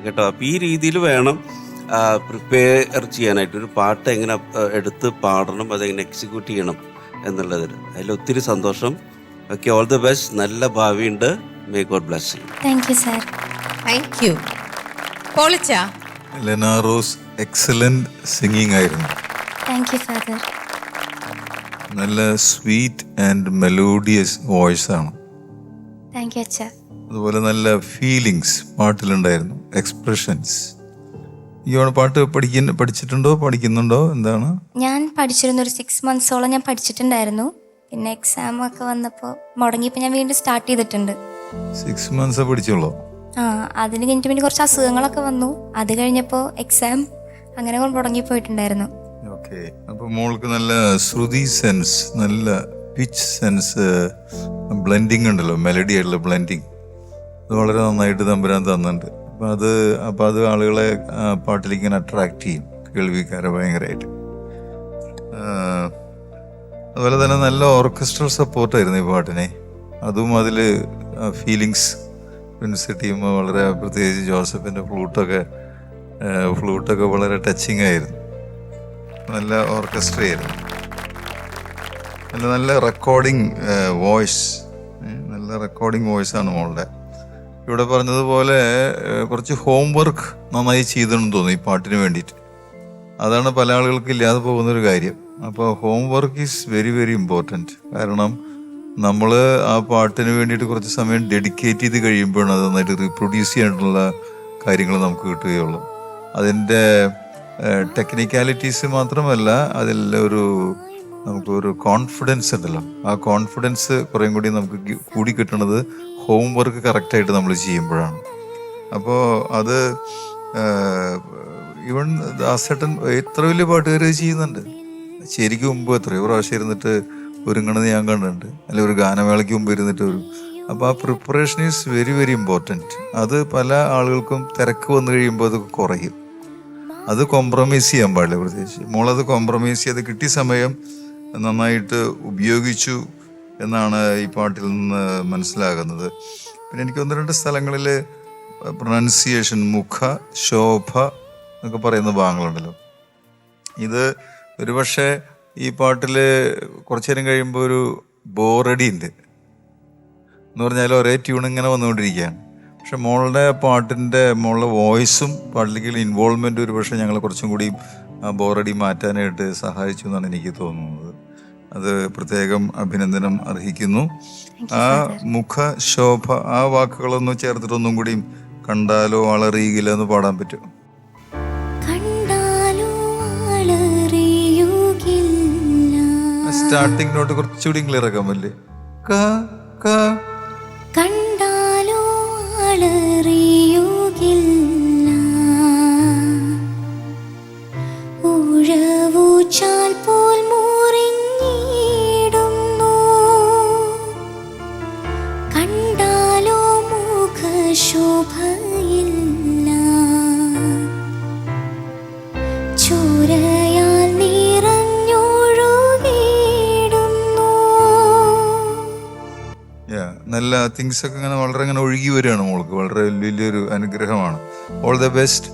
കേട്ടോ. അപ്പോൾ ഈ രീതിയിൽ വേണം പ്രിപ്പയർ ചെയ്യാനായിട്ട്. ഒരു പാട്ട് എങ്ങനെ എടുത്ത് പാടണം, അതെങ്ങനെ എക്സിക്യൂട്ട് ചെയ്യണം എന്നുള്ളതിൽ അതിലൊത്തിരി സന്തോഷം. Okay, all the best. നല്ല ഭാവിയുണ്ട്. May God bless you. Thank you sir. Thank you. പോളിച്ച. ലെന റോസ് എക്സലന്റ് സിംഗിങ് ആയിരുന്നു. Thank you father. നല്ല സ്വീറ്റ് ആൻഡ് മെലോഡിയസ് വോയിസ് ആണ്. താങ്ക് യു അച്ഛ. അതുപോലെ നല്ല ഫീലിങ്സ് പാട്ടിലുണ്ടായിരുന്നു, എക്സ്പ്രഷൻസ്. ഈ പാട്ട് പഠിച്ചിട്ടുണ്ടോ, പഠിക്കുന്നുണ്ടോ, എന്താണ്? ഞാൻ പഠിച്ചിരുന്നു. ഒരു 6 monthsോളം ഞാൻ പഠിച്ചിട്ടുണ്ടായിരുന്നു. പിന്നെ എക്സാം ഒക്കെ വന്നപ്പോൾ മുടങ്ങിയപ്പോൾ ഞാൻ വീണ്ടും സ്റ്റാർട്ട് ചെയ്തിട്ടുണ്ട്. 6 months പഠിച്ചോളൂ? അതിന് കഴിഞ്ഞിട്ട് പിന്നെ കുറച്ച് അസുഖങ്ങളൊക്കെ വന്നു. അത് കഴിഞ്ഞപ്പോൾ എക്സാം അങ്ങനെ മുടങ്ങിപ്പോയിട്ടുണ്ടായിരുന്നു. ഓക്കെ. അപ്പോൾ മോൾക്ക് നല്ല ശ്രുതി സെൻസ്, നല്ല പിച്ച് സെൻസ്, ബ്ലെൻഡിങ് ഉണ്ടല്ലോ, മെലഡി ആയിട്ടുള്ള ബ്ലെൻഡിങ്, അത് വളരെ നന്നായിട്ട് തമ്പുരാൻ തന്നിട്ടുണ്ട്. അപ്പോൾ അത് ആളുകളെ പാട്ടിലേക്ക് ഇങ്ങനെ അട്രാക്ട് ചെയ്യും, കേൾവിക്കാരെ ഭയങ്കരമായിട്ട്. അതുപോലെ തന്നെ നല്ല ഓർക്കസ്ട്രൽ സപ്പോർട്ടായിരുന്നു ഈ പാട്ടിനെ. അതും അതിൽ ഫീലിങ്സ് പ്രിൻസ് ടീം വളരെ, പ്രത്യേകിച്ച് ജോസഫിൻ്റെ ഫ്ലൂട്ടൊക്കെ വളരെ ടച്ചിങ് ആയിരുന്നു. നല്ല ഓർക്കസ്ട്രയായിരുന്നു. നല്ല റെക്കോർഡിങ് വോയിസ്, നല്ല റെക്കോർഡിങ് വോയിസാണ് മോളുടെ. ഇവിടെ പറഞ്ഞതുപോലെ കുറച്ച് ഹോംവർക്ക് നന്നായി ചെയ്തെന്ന് തോന്നുന്നു ഈ പാട്ടിന് വേണ്ടിയിട്ട്. അതാണ് പല ആളുകൾക്ക് ഇല്ലാതെ പോകുന്നൊരു കാര്യം. അപ്പോൾ homework is very very important. കാരണം നമ്മൾ ആ പാട്ടിന് വേണ്ടിയിട്ട് കുറച്ച് സമയം ഡെഡിക്കേറ്റ് ചെയ്ത് കഴിയുമ്പോഴാണ് അത് നന്നായിട്ട് റീപ്രൊഡ്യൂസ് ചെയ്യാനുള്ള കാര്യങ്ങൾ നമുക്ക് കിട്ടുകയുള്ളൂ. അതിൻ്റെ ടെക്നിക്കാലിറ്റീസ് മാത്രമല്ല, അതിലൊരു നമുക്കൊരു കോൺഫിഡൻസ് ഉണ്ടല്ലോ. ആ കോൺഫിഡൻസ് കുറേയും കൂടി നമുക്ക് കൂടി കിട്ടുന്നത് ഹോംവർക്ക് കറക്റ്റായിട്ട് നമ്മൾ ചെയ്യുമ്പോഴാണ്. അപ്പോൾ അത് ഈവൻ ദാസേട്ടൻ എത്ര വലിയ പാട്ടുകാർ ചെയ്യുന്നുണ്ട്. ശരിക്കും മുമ്പ് എത്രയോ പ്രാവശ്യം ഇരുന്നിട്ട് ഒരുങ്ങണത് ഞാൻ കണ്ടിട്ടുണ്ട്. അല്ലെങ്കിൽ ഒരു ഗാനമേളയ്ക്ക് മുമ്പ് ഇരുന്നിട്ട് ഒരു. അപ്പോൾ ആ preparation is very very important. അത് പല ആളുകൾക്കും തിരക്ക് വന്നു കഴിയുമ്പോൾ അത് കുറയും. അത് കോംപ്രമൈസ് ചെയ്യാൻ പാടില്ല. പ്രത്യേകിച്ച് മോളത് കോംപ്രമൈസ് ചെയ്ത് കിട്ടിയ സമയം നന്നായിട്ട് ഉപയോഗിച്ചു എന്നാണ് ഈ പാട്ടിൽ നിന്ന് മനസ്സിലാകുന്നത്. പിന്നെ എനിക്ക് 1-2 സ്ഥലങ്ങളിൽ പ്രൊനൗൺസിയേഷൻ, മുഖ, ശോഭ എന്നൊക്കെ പറയുന്ന ഭാഗങ്ങളുണ്ടല്ലോ. ഇത് ഒരുപക്ഷെ ഈ പാട്ടിൽ കുറച്ചു നേരം കഴിയുമ്പോൾ ഒരു ബോറടി ഉണ്ട് എന്ന് പറഞ്ഞാൽ ഒരേ ട്യൂൺ ഇങ്ങനെ വന്നുകൊണ്ടിരിക്കുകയാണ്. പക്ഷെ മോളുടെ മോളുടെ വോയിസും പാട്ടിലേക്കുള്ള ഇൻവോൾവ്മെൻറ്റും ഒരുപക്ഷെ ഞങ്ങൾ കുറച്ചും കൂടി ആ ബോറടി മാറ്റാനായിട്ട് സഹായിച്ചു എന്നാണ് എനിക്ക് തോന്നുന്നത്. അത് പ്രത്യേകം അഭിനന്ദനം അർഹിക്കുന്നു. ആ മുഖ, ശോഭ, ആ വാക്കുകളൊന്നും ചേർത്തിട്ടൊന്നും കൂടി കണ്ടാലോ ആളറിയില്ല എന്ന് പാടാൻ പറ്റും. സ്റ്റാർട്ടിംഗ് നോട്ട് കുറച്ചുകൂടി ക്ലിയർ ആക്കാൻ പറ്റില്ലേ? കണ്ടാലോ ആളറിയുകില്ല, ഉഴവൂച്ചാൽ പോൽ മുറിഞ്ഞിടുന്നു, കണ്ടാലോ മുഖശോഭയില്ല, ചോരയാൽ നിറഞ്ഞൊഴുകിടുന്നു. നല്ല തിങ്സ് ഒക്കെ ഇങ്ങനെ വളരെ ഇങ്ങനെ ഒഴുകി വരികയാണ് മോൾക്ക്. വളരെ വലിയൊരു അനുഗ്രഹമാണ്. All the best.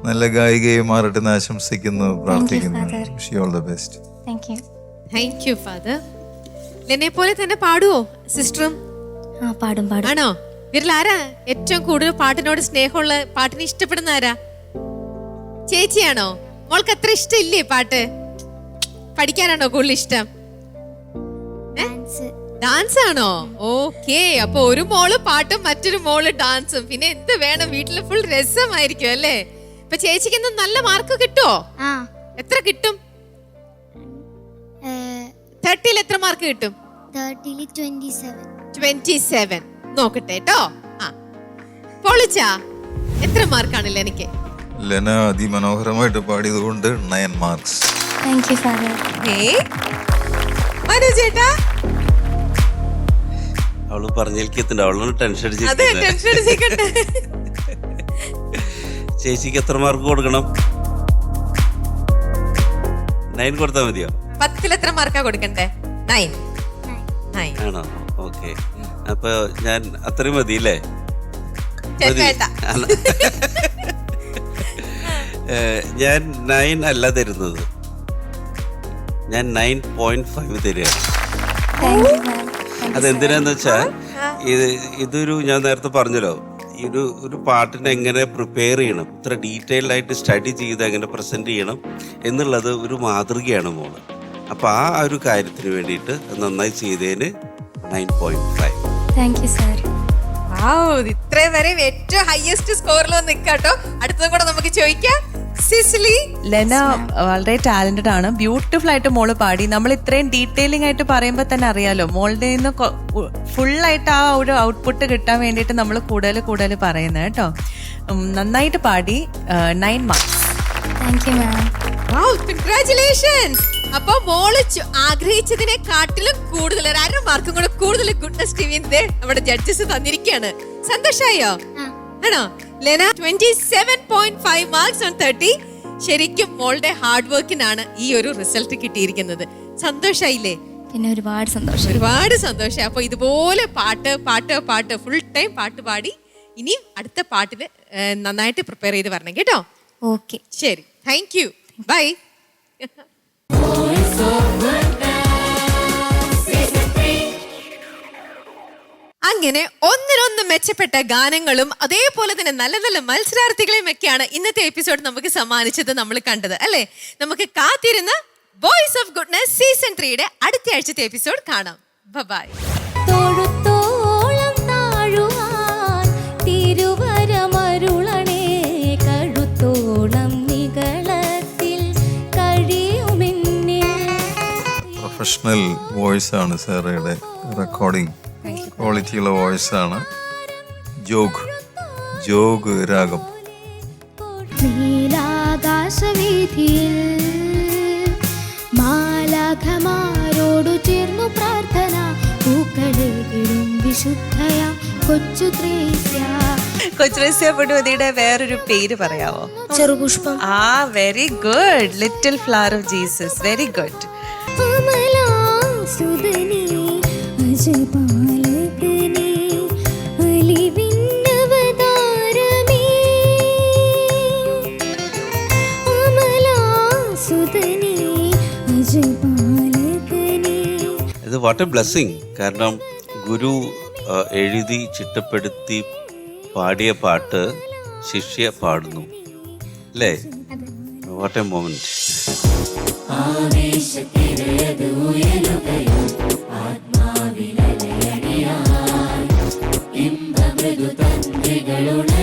നല്ല ഗായികയെ മാറട്ടെ എന്ന് ആശംസിക്കുന്നു, പ്രാർത്ഥിക്കുന്നു. All the best. Thank you father. ലെനെ പോലെ തന്നെ പാടുവോ സിസ്റ്ററും? പാടും. ആണോ? ഇവരിൽ ആരാ ഏറ്റവും കൂടുതൽ പാട്ടിനോട് സ്നേഹമുള്ള, പാട്ടിനെ ഇഷ്ടപ്പെടുന്ന ആരാ? ചേച്ചിയാണോ? മോൾക്ക് അത്ര ഇഷ്ടമില്ലേ പാട്ട്? പഠിക്കാനാണോ കൂടുതൽ ഇഷ്ടം? ഡാൻസ് ആണോ? ഓക്കെ. അപ്പൊ ഒരു മോള് പാട്ടും മറ്റൊരു മോള് ഡാൻസും. പിന്നെ എന്ത് വേണം? വീട്ടില് ഫുൾ രസമായിരിക്കും അല്ലേ? ഇപ്പൊ ചേച്ചിക്ക് നല്ല മാർക്ക് കിട്ടുമോ? എത്ര കിട്ടും? 30-ൽ എത്ര മാർക്ക് കിട്ടും? 27. നോക്കട്ടെ കേട്ടോ. പൊളിച്ചാ എത്ര മാർക്കാണ് ലെനയ്ക്ക്? ലെന അതിമനോഹരമായിട്ട് പാടിയത് കൊണ്ട് 9 മാർക്സ്. ചേട്ടാ അവള് പറഞ്ഞേൽക്കത്തുണ്ട്. അവളൊന്ന് ടെൻഷൻ അടിച്ചിട്ട് ചേച്ചിക്ക് എത്ര മാർക്ക് കൊടുക്കണം? 9 കൊടുത്താൽ മതിയോ? 10-ൽ എത്ര മാർക്കാ കൊടുക്കണ്ടേ? 9 ആണോ? ഓക്കെ. അപ്പൊ ഞാൻ അത്രയും മതി അല്ലേ? ഞാൻ 9 അല്ല തരുന്നത്, ഞാൻ 9.5 തരികയാണ്. അതെന്തിനാന്ന് വെച്ചാൽ ഇതൊരു, ഞാൻ നേരത്തെ പറഞ്ഞല്ലോ, ഒരു പാട്ടിനെ എങ്ങനെ പ്രിപ്പയർ ചെയ്യണം, ഇത്ര ഡീറ്റെയിൽഡ് ആയിട്ട് സ്റ്റഡി ചെയ്ത് എങ്ങനെ പ്രസന്റ് ചെയ്യണം എന്നുള്ളത് ഒരു മാതൃകയാണ് മോള്. അപ്പൊ ആ ഒരു കാര്യത്തിന് വേണ്ടിയിട്ട് നന്നായി ചെയ്തതിന് 9.5. ഇത്രയും വരെ ഏറ്റവും ഹയസ്റ്റ് സ്കോറിൽ നിൽക്കാട്ടോ. അടുത്തതും കൂടെ നമുക്ക് ചോദിക്കാം. സിസിലി. ലെന വളരെ ടാലന്റഡ് ആണ്. ബ്യൂട്ടിഫുൾ ആയിട്ട് മോള് പാടി. നമ്മൾ ഇത്രയും ഡീറ്റെയിലിംഗ് ആയിട്ട് പറയുമ്പോൾ തന്നെ അറിയാലോ, മോളുടെ നിന്ന് ഫുള്ളായിട്ട് ആ ഒരു ഔട്ട്പുട്ട് കിട്ടാൻ വേണ്ടിയിട്ട് നമ്മൾ കൂടുതൽ പറയുന്നത് കേട്ടോ. നന്നായിട്ട് പാടി. 9 മാർക്സ്. കൺഗ്രാറ്റുലേഷൻസ്. അപ്പൊ മോള് ആഗ്രഹിച്ചതിനെക്കാട്ടിലും കൂടുതൽ 1.5 മാർക്കും കൂടെ കൂടുതൽ ഗുഡ്നസ് ടിവിന്റെ നമ്മുടെ ജഡ്ജസ് തന്നിരിക്കുകയാണ്. സന്തോഷായോ? ആണോ? Lena 27.5 marks on 30. ശരിക്കും മോളുടെ ഹാർഡ് വർക്കിനാണ് ഈ ഒരു റിസൾട്ട് കിട്ടിയിരിക്കുന്നത്. സന്തോഷായില്ലേ? പിന്നെ ഒരുപാട് സന്തോഷം. ഒരുപാട് സന്തോഷം. അപ്പൊ ഇതുപോലെ പാട്ട് പാട്ട് പാട്ട് ഫുൾ ടൈം പാട്ട് പാടി ഇനിയും അടുത്ത പാട്ടിന് നന്നായിട്ട് പ്രിപ്പയർ ചെയ്ത് വരണം കേട്ടോ. ഓക്കെ, ശരി, താങ്ക് യു, ബൈ. അങ്ങനെ ഒന്നിനൊന്ന് മെച്ചപ്പെട്ട ഗാനങ്ങളും അതേപോലെ തന്നെ നല്ല നല്ല മത്സരാർത്ഥികളെയും ഒക്കെയാണ് ഇന്നത്തെ എപ്പിസോഡ് നമുക്ക് സമ്മാനിച്ചത്, നമ്മൾ കണ്ടത് അല്ലേ. നമുക്ക് കാത്തിരുന്ന വോയിസ് ഓഫ് ഗുഡ്നസ് സീസൺ 3യുടെ അടുത്ത ആഴ്ചത്തെ എപ്പിസോഡ് കാണാം. ബൈ. തൊഴുത്തോളം താഴുവാൻ തിരുവരമരുളണേ, കഴുത്തോളം നികളത്തിൽ കഴിയുമെന്നെ. പ്രൊഫഷണൽ വോയിസ് ആണ് സാറയുടെ റെക്കോർഡിംഗ്, ക്വാളിറ്റിയുള്ള വോയിസ് ആണ്. ജോഗ് രാഗം. നീലാകാശവീഥിയിൽ മാലാഖമാരോടു ചേർന്നു പ്രാർത്ഥന, പൂക്കളെങ്കിലും വിശുദ്ധയാം കൊച്ചു പൊടുമതിയുടെ വേറൊരു പേര് പറയാവോ? ചെറുപുഷ്പം. Very good. Little flower of Jesus. Very good. ഇത് വാട്ട് എ ബ്ലെസ്സിങ്. കാരണം ഗുരു എഴുതി ചിട്ടപ്പെടുത്തി പാടിയ പാട്ട് ശിഷ്യ പാടുന്നു അല്ലേ? What a moment. ആത്മാവിലടിയായി ഇമ്പമൃദു തന്ത്രികളുടെ